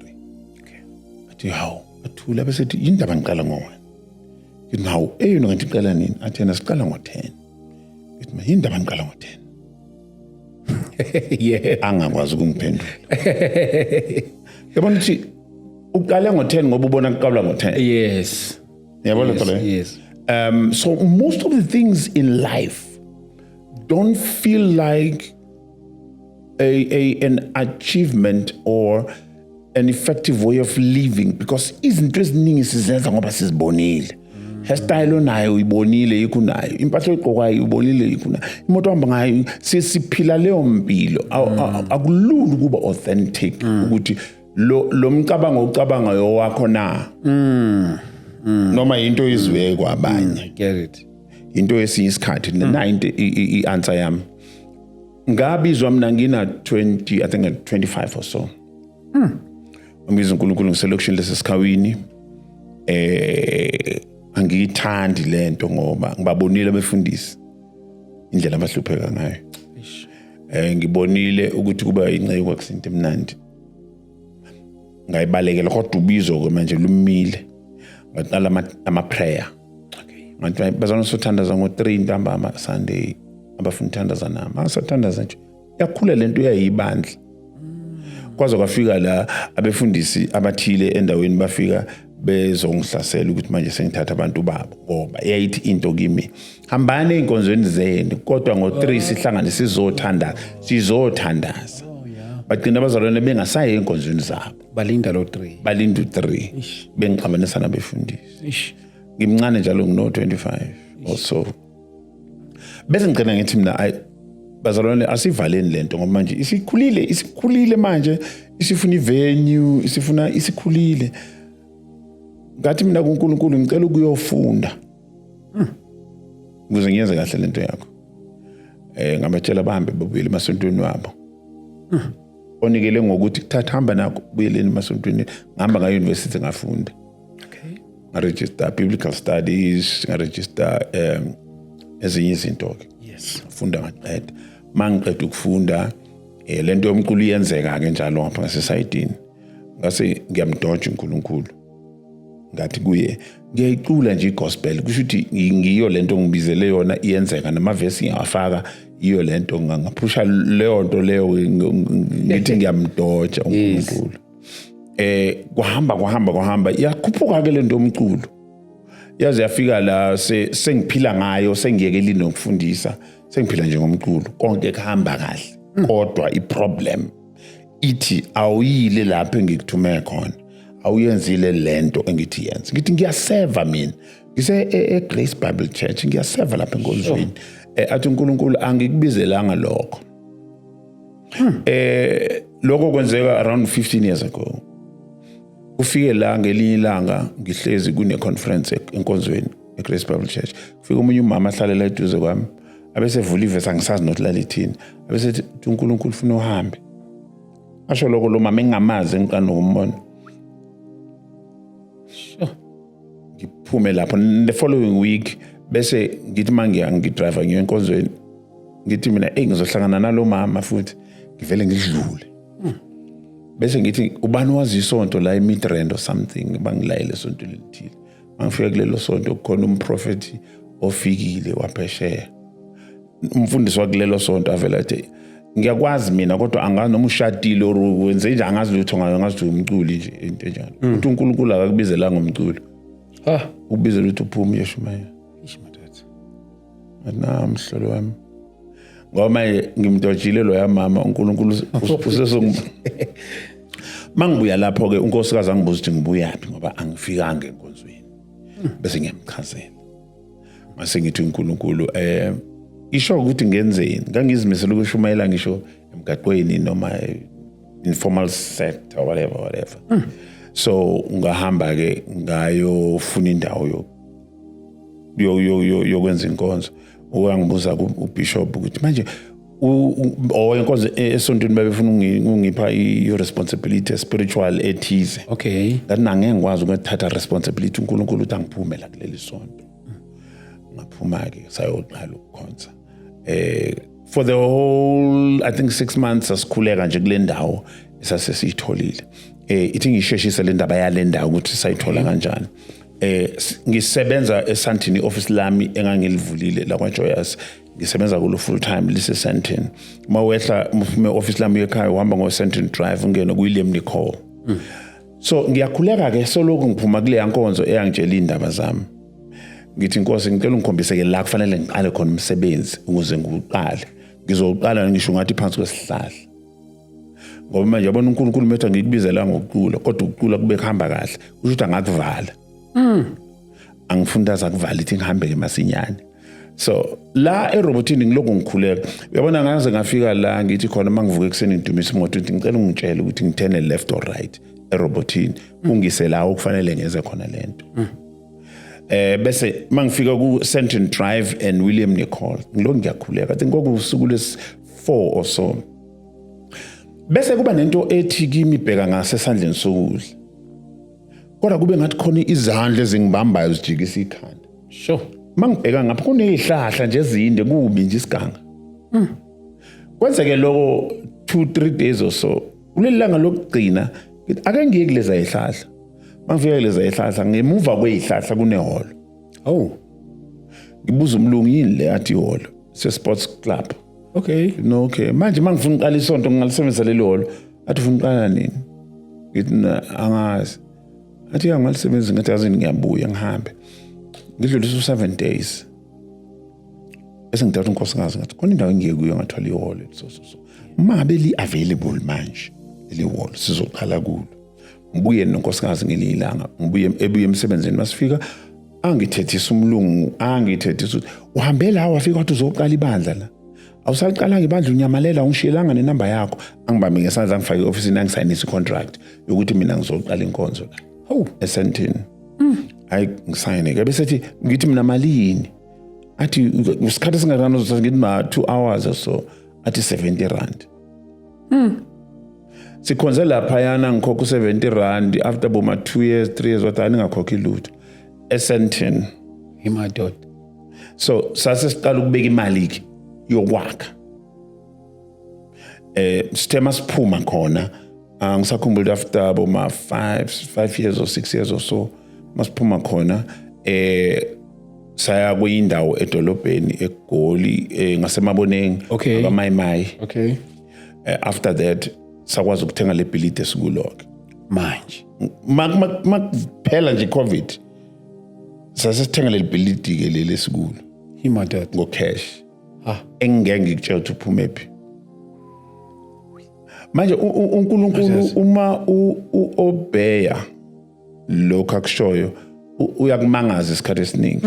Okay. Athi hawu athula bese ethi indaba ngiqala ngo1. Ngithi hawu eyona ngathi iqala nini? Athi yena siqala ngo10. Ngithi indaba ngiqala ngo10. Yeah. Angakwazi ukungiphendula. Yabona ukuthi uqala ngo10 ngoba ubona kuqala ngo10. Yes. Yabona phela. Yes. So most of the things in life don't feel like an achievement or an effective way of living because izinto eziningi sizenza ngoba sizibonile. Hairstyle onayo uyibonile ikunayo, impahla oyiqokayo uyibonile ikunayo, imoto ohamba ngayo sesiphila leyo mpilo. Akulula kuba authentic ukuthi lo mcabango ucabangayo wakho na noma into izwe kwabanye. Get it. into esinye isikhathi na i-answer yami ngabizwa mina ngina 20 I think 25 or so umbizo uNkulunkulu ngiselokishini leseSikhawini angiyithandi lento ngoba ngibabonile abefundisi indlela abahlupheka ngayo ngibonile ukuthi kuba inceku kwakusinto emnandi ngayibalekela kodwa ubizo manje lumile ngaqala ama prayer manje bazana sothandaza ngo3 ntambama Sunday abafuna uthandaza nami asathandaza nje yakhula lento uyayibandla kwaze kwafika la abefundisi abathile endaweni bafika bezongihlasela ukuthi manje sengithatha abantu babo ngoba yayithi into kimi hambani einkonzweni zenu kodwa ngo3 sihlangane sizothandaza bagcina bazalwane bengasayi einkonzweni zabo balinda u3 bengixabanisa nabefundisi ngimncane njalo ngino 25 also bese ngicela ngithi mina bazalwane asivaleni lento ngoba manje isikhulile manje isifuna ivenue isikhulile ngathi mina kuNkulunkulu ngicela ukuyofunda ukuze ngiyenze kahle lento yakho ngabatshela bahambe babuyele emasontweni wabo onikele ngokuthi kuthatha hamba nakho buyeleni emasontweni ngihamba ngayo university ngafunda ngaregister biblical studies ngaregister ezinye izinto ke ngafunda ngaqeda mangiqeda ukufunda lento yomculo iyenzeka ke njalo ngapha ngasesayidini ngase ngiyamdoja uNkulunkulu ngathi kuye ngiyayicula nje igospel kusho ukuthi ngiyo lento ngibizele yona iyenzeka namavesi ngiyafaka iyo lento ngaphusha leyo nto leyo ngithi ngiyamdoja uNkulunkulu kuhamba yakhuphuka ke lento yomculo yaze yafika la sengiphila ngayo sengiyekela nokufundisa sengiphila nje ngomculo konke kuhamba kahle kodwa iproblem ithi awuyile lapho engikuthume khona awuyenzile lento engithi yenze ngithi ngiyaseva mina ngise Grace Bible Church ngiyaseva lapha enkonzweni athi uNkulunkulu angikubizelanga lokho lokho kwenzeka around 15 years ago ufike la ngelinye ilanga ngihlezi kune conference enkonzweni eGrace Bible Church kufika umunye umama ahlalela eduze kwami abesevula ivesi angisazi nokuhlala ithini abesethi uNkulunkulu ufuna uhambe asho lokho lo mama engingamazi engiqana nokumbona ngiphume lapho the following week bese ngithi ngidrive ngiyo enkonzweni ngithi mina ngizohlangana nalo mama futhi ngivele ngidlule bese ngithi ubani wazi isonto la eMidrand or something bangilayele isonto lelithile mangifika kulelo sonto kukhona umprofeti ofikile waphesheya umfundisi wakulelo sonto avela athi ngiyakwazi mina kodwa angazi noma ushadile or wenze nje angazi lutho ngayo ngazi umculi nje into enjalo ukuthi uNkulunkulu akakubizelanga umculo ubizela ukuthi uphume yeshumaya ishimathatha mhlolo wami ngoba ngimdojile lo yamama uNkulunkulu usesong mangibuya lapho ke unkosikazi angibuza ukuthi ngibuyaphi ngoba angifikanga enkonzweni bese ngiyamchazela mase ngithi uNkulunkulu isho ukuthi ngenzeni ngangizimisela ukushumayela ngisho emgaqweni noma informal sector whatever so ungahamba ke ngayofuna indawo yokwenza inkonzo uyangibuza uBishop ukuthi manje inkonzo esontweni babefuna ungipha i-responsibility spiritual ethize ngathi ngeke ngikwazi ukuthatha responsibility uNkulunkulu uthi angiphume la kuleli sonto ngaphuma ke sayoqala ukukhonza for the whole I think 6 months asikhuleka nje kule ndawo esasesitholile ithi ngisheshisa le ndaba yale ndawo ukuthi sayithola kanjani ngisebenza eSandton office lami engangilivulile la kwaJoyous ngisebenza kulo full time liseSandton mawehla ume office lami ekhaya uhamba ngoSandton Drive ungena kuWilliam Nicole so ngiyakhuleka ke soloku ngiphuma kule yankonzo eyangitshela indaba zami ngithi inkosi ngicela ungikhombise ke la kufanele ngiqale khona umsebenzi ukuze ngiqale ngizoqala ngisho ngathi phansi kwesihlahla ngoba manje yabona uNkulunkulu metha ngikubizela ngokucula kodwa ukucula kube kuhamba kahle kusho ukuthi angakuvala angifunda zakuvala ithi ngihambe ke masinyane so la eRobotini ngiloko ngikhuleka uyabona ngaze ngafika la ngithi khona mangivuka ekseni ngidumisa imoto ukuthi ngicela ungitshele ukuthi ngithene left or right eRobotini ungise la okufanele ngeze khona lento bese mangifika ku Central Drive and William Nicol ngilo ngiyakhuleka I think kokusuku lesi4 or so bese kuba nento ethi kimi ibheka ngasesandleni sokudla kodwa kube ngathi khona izandla ezingibambayo zijikisa ikhanda Sure. mangibheka ngapha kunezihlahla nje ezinde kubi nje isiganga kwenzeke lokho 2-3 days or so kulelanga lokugcina ake ngiye kuleza izihlahla mangifika kuleza izihlahla ngemuva kwezihlahla kuneholo ngibuza umlungu yini le athi iholo se sports club Okay. no okay manje mangifuna uqala isonto ngalisebenzisa leli holo athi ufuna uqala nini ngithi angazi athi angalisebenzisa ngathi azini ngiyabuya ngihambe ngidlulisa 7 days bese ngithatha unkosikazi ngathi khona indawo engiye kuyo ngathola iholo so mabe li available manje leli holo sizoqala kulo ngibuye nonkosikazi ngelilanga ngibuye ebuye emsebenzini masifika angithethisa umlungu angithethisa uhambe la wafika wathi uzoqala ibandla la awusaqala ngebandla unyamalela ungishiyelanga nenamba yakho angibambe ngesandla ngifake e-office nangisayinisa i-contract yokuthi mina ngizoqala inkonzo la esentini hayi ngisayine ke bese ethi ngithi mina malini athi usikhathi singakanani uzothi ngithi ma 2 hours or so athi 70 rand sikhonze lapha yana ngikhokha 70 rand after boma 2 years 3 years wathi aningakhokhi lutho esentini Imadod. so sase siqala ukubeka imali ke yokwakha sithema siphuma khona ngisakhumbula after boma 5 years or 6 years or so masiphuma khona saya kuyindawo edolobheni eGoli ngasemaboneni Okay. abamayimai Okay. after that sakwazi ukuthenga le bhilidi esikuloke Manje. makuphela nje covid sasithenga le bhilidi ke leli esikulu Imadod. ngo cash engeke ngikutshela ukuthi uphume phi manje uNkulunkulu uma uobeya lokho akushoyo uyakumangaza isikhathi esiningi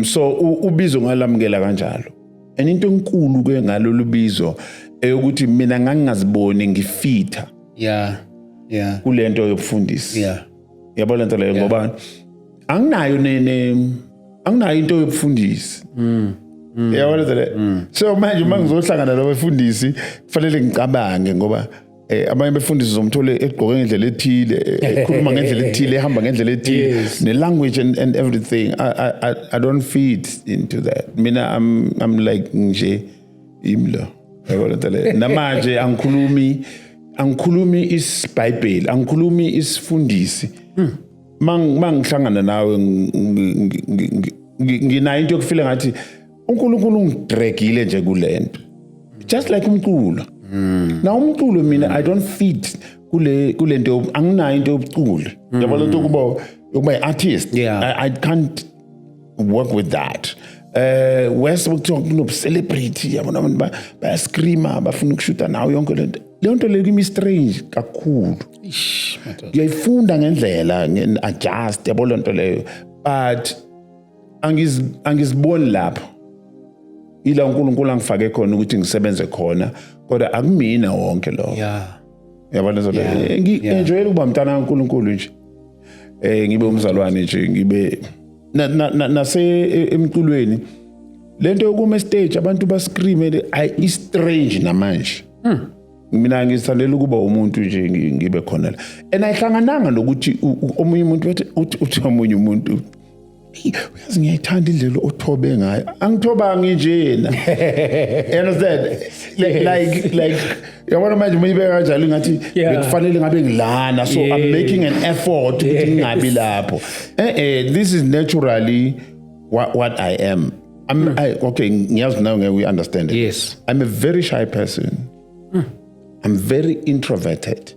so ubizo ngalamukela kanjalo and into enkulu ke ngalolu bizo eyokuthi mina ngangingaziboni ngifitha Yeah. kulento yokufundisa Yeah. yabona into leyo ngoba anginayo anginayo into yokufundisa yabona into leyo so manje mangizohlangana nabafundisi kufanele ngicabange ngoba abanye befundisi zomthole egqoke ngendlela ethile ekhuluma ngendlela ethile ehamba ngendlela ethile ne language and everything I don't fit into that mina I'm like nje imlo yabona into leyo namanje angikhulumi isiBhayibheli angikhulumi isifundisi mangihlangana nawe nginayo into yokufila ngathi uNkulunkulu ungidregile nje kulento just like umculo na umculo mina I don't fit kulento anginayo into yobuculo yabona into ukuba artist I can't work with that west no celebrity yabona abantu ba screamer bafuna ukushuta nawe yonke lento lento le kimi strange kakhulu ngiyayifunda ngendlela adjust yabona lento leyo but angiziboni lapho ila uNkulunkulu angifake khona ukuthi ngisebenze khona kodwa akumina wonke lo yabona zo ngi-enjoy ukuba umntana kaNkulunkulu nje ngibe umzalwane nje ngibe nase emculweni lento yokuma stage abantu ba scream I strange namanje mina ngisithandela ukuba umuntu nje ngibe khona la and ayihlangananga nokuthi omunye umuntu uthi omunye umuntu uyazi ngiyayithanda indlela othobe ngayo angithobanga nje yena understand like yabona manje uyibe kanjalo ngathi bekufanele ngabe ngilana so I'm making an effort ukuthi ngingabi lapho this is naturally what I am okay ngiyazi now we understand it. Yes. I'm a very shy person I'm very introverted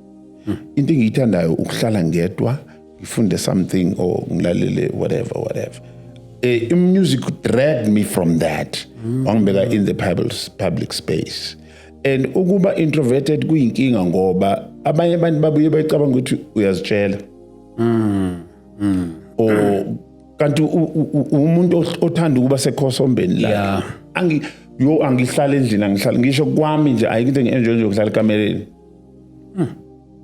into engiyithandayo ukuhlala ngedwa ngifunde something or ngilalele whatever music dragged me from that wangibeka in the public space and ukuba introverted kuyinkinga ngoba abanye abantu babuye bayicabanga ukuthi uyazitshela or kanti umuntu othanda ukuba sekhosombeni la angihlala endlini ngisho kwami nje ayikho into enjoy nje ukuhlala ekamereni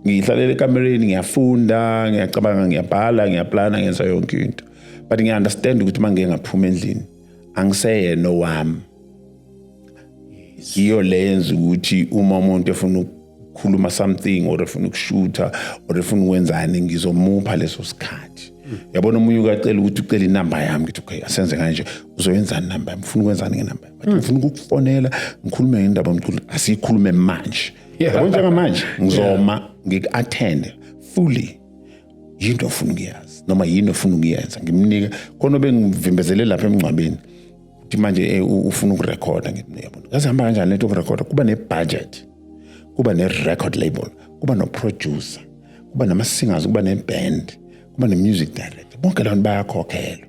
ngihlalela ekamereni ngiyafunda ngiyacabanga ngiyabhala ngiyaplana ngenza yonke into but ngiya-understand ukuthi mangeke ngaphuma endlini angiseyena owami yiyo leyenza ukuthi uma umuntu efuna ukukhuluma something or efuna ukushutha or efuna ukwenzani ngizomupha leso sikhathi yabona umunye ukacela ukuthi ucela inamba yami ngithi okay asenze kanje uzoyenzani inamba yami ufuna ukwenzani ngenamba yami bathi ngifuna ukukufonela ngikhulume ngendaba yomculo asiyikhulume manje yabona njengamanje ngizoma ngik-attend fully yinto ofuna ukuyazi noma yini ofuna ukuyenza ngimnike khona bengivimbezele lapha emncwabeni ukuthi manje ufuna ukurekhoda ngithi yabona ngazihamba kanjani lento ukurekhoda kuba ne-budget kuba ne-record label kuba no-producer kuba nama-singers kuba ne-band kuba ne-music director bonke labo bayakhokhelwa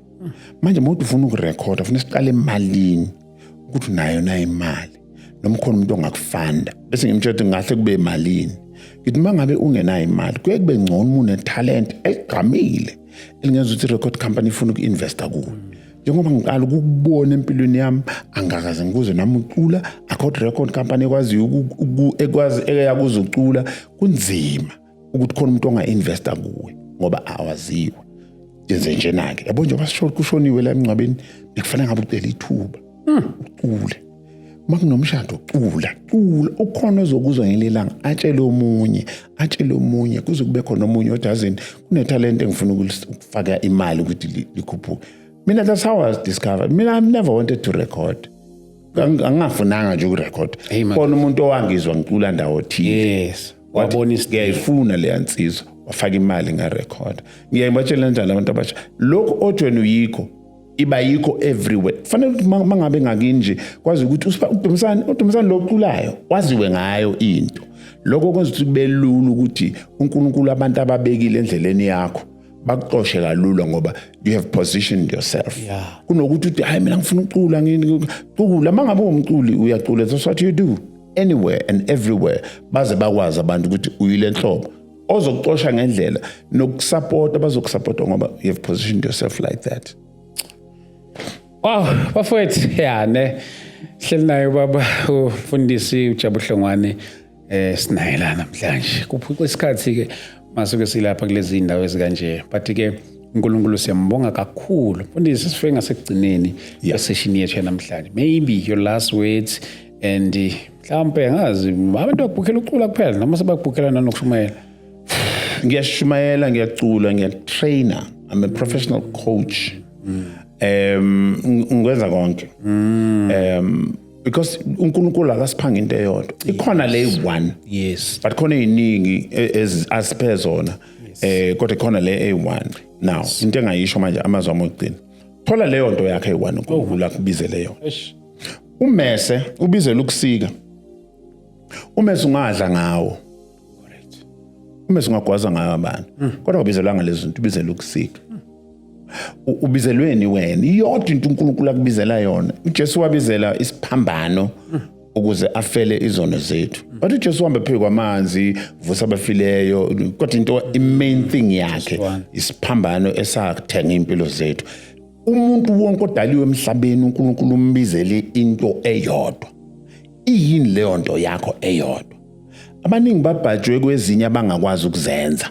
manje umuntu ufuna ukurekhoda ufuna siqale emalini ukuthi nayo imali noma khona umuntu ongakufanda bese ngimtshela ngahle kube emalini ngithi mangabe ungenayo imali kuye kube ngcono une talent eligqamile elingenza ukuthi record company ifuna uku-investa kuwe njengoba ngiqala ukubona empilweni yami angakaze ngikuze nami ucula akho record company ekwazi eyakuza ucula kunzima ukuthi khona umuntu onga-investa kuwe ngoba awaziwe yenze njenake yabo nje basisho kushoniwe la emncwabeni bekufanele ngabe ucela ithuba ucule makunomshado cula ukhona ozokuzwa ngelilanga atshele omunye kuze kube khona omunye odazini kunetalent engifuna ukufaka imali ukuthi likhuphuke mina that's how I was discovered mina I've never wanted to record angafunanga nje ukurecord khona umuntu owangizwa ngicula ndawo thile yes wabona ngiyayifuna le yansizwa wafaka imali ngarecord ngiyayibatshela njalo abantu abasha lokho ojoyini uyikho iba yikho everywhere fanele ukuthi mangabe ngakini nje kwazi ukuthi uDumisani lokuculayo waziwe ngayo into lokho kwenza ukuthi kube lula ukuthi uNkulunkulu abantu ababekile endleleni yakho bakuxoshe kalula ngoba you have positioned yourself kunokuthi uthi hayi mina ngifuna ukucula ngicula mangabe umculi uyacula that's what you do anywhere and everywhere baze bakwazi abantu ukuthi uyile nhlobo ozokuxosha ngendlela nokusupport abazokusupport ngoba you have positioned yourself like that. Wow, bafowethu ne hleli nayo baba ufundisi uJabuhlongwane sinayela namhlanje kuphuca isikhathi ke masuke silapha kulezi indawo ezikanje but ke uNkulunkulu siyambonga kakhulu mfundisi sifike ngasekugcineni session yethu namhlanje maybe your last words and mhlawumbe ngazi abantu bakubhukhela ucula kuphela noma sebakubhukhela nanokushumayela ngiyashumayela ngiyacula ngiyatrainer I'm a professional coach ngikwenza konke because uNkulunkulu akasiphanga into eyodwa ikhona le one yes but khona eziningi asiphezona kodwa khona le A1 now into engayisho manje amazwi amogcina thola leyo nto yakhe eyi1 uNkulunkulu akubizele yona umese ubizela ukusika umese ungadla ngawo correct umese ungagwaza ngayo abantu kodwa ubizelwa ngalezo zinto ubizela ukusika ubizelweni wena iyodwa into uNkulunkulu akubizela yona uJesu wabizela isiphambano ukuze afele izono zethu but uJesu uhamba phezu kwamanzi vusa abafileyo kodwa into main thing yakhe isiphambano esakuthenga impilo zethu umuntu wonke odaliwe emhlabeni uNkulunkulu umbizele into eyodwa iyini leyo nto yakho eyodwa abaningi babhajwe kwezinye abangakwazi ukuzenza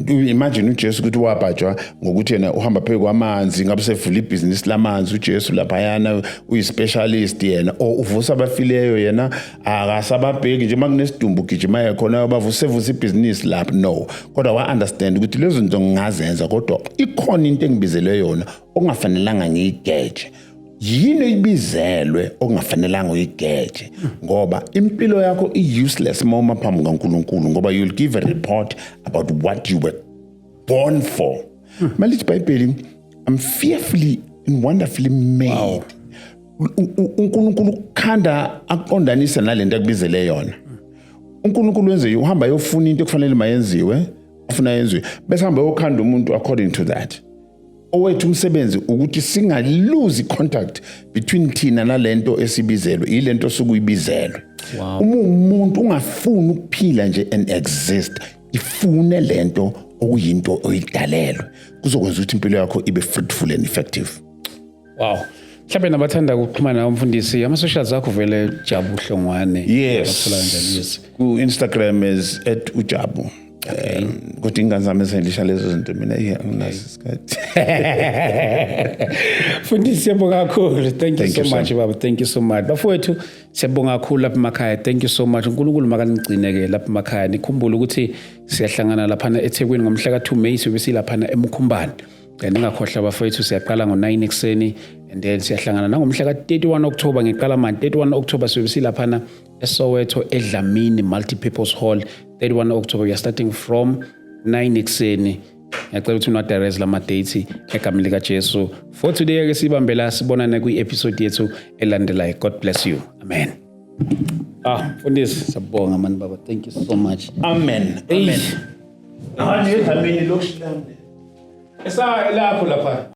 imagine uJesu ukuthi wabhajwa ngokuthi yena uhamba phezu kwamanzi ngabe sevula ibhizinisi lamanzi uJesu lapha yana uyispecialist yena uvusa abafileyo yena akasababheki nje makunesidumbu gijima khona bavusa ibhizinisi lapha no kodwa wa understand ukuthi lezo zinto ngingazenza kodwa ikhona into engibizele yona okungafanelanga ngiyigeje yini ibizelwe okungafanelanga uyigeje ngoba impilo yakho i-useless uma phambi kaNkulunkulu ngoba you'll give a report about what you were born for. Malithi iBhayibheli I'm fearfully and wonderfully made. uNkulunkulu khanda aqondanisa nalento akubizele yona. uNkulunkulu wenze uhamba yofuna into ekufanele mayenziwe afuna yenziwe bese hamba yokhanda umuntu according to that. Owethu umsebenzi ukuthi singaluzi contact between thina nalento esibizelwe ilento sokuyibizelwe uma umuntu ungafuni ukuphila nje and exist ifune lento okuyinto oyidalelwe kuzokwenza ukuthi impilo yakho ibe fruitful and effective. Wow, mhlawumbe nabathanda ukuxhumana nawe mfundisi ama socials akho vele Jabuhlongwane yes ku Instagram is @ujabu Kodwa ingane zami esengisha lezo zinto mina anginaso isikhathi. Mfundisi siyabonga kakhulu. Thank you so much baba. Thank you so much. Bafowethu siyabonga kakhulu lapha emakhaya. Thank you so much. uNkulunkulu makanicine-ke lapha emakhaya. Nikhumbule ukuthi siyahlangana lapha eThekwini ngomhla ka2 May siyobe silapha eMkhumbane. Ningakhohlwa bafowethu siyaqala ngo9 ekseni and then siyahlangana nangomhla ka31 October ngeqala manje 31 October siyobe silapha eSoweto eDlamini Multipurpose Hall. 31 October we are starting from 9 ekseni. Ngiyacela ukuthi unadirect lama dates egameni lika Jesu. For today ke sibambela sibonana kwi-episode yethu elandelayo. God bless you. Amen. Mfundisi sabonga man baba. Thank you so much. Amen. Amen. Esa lapho lapha.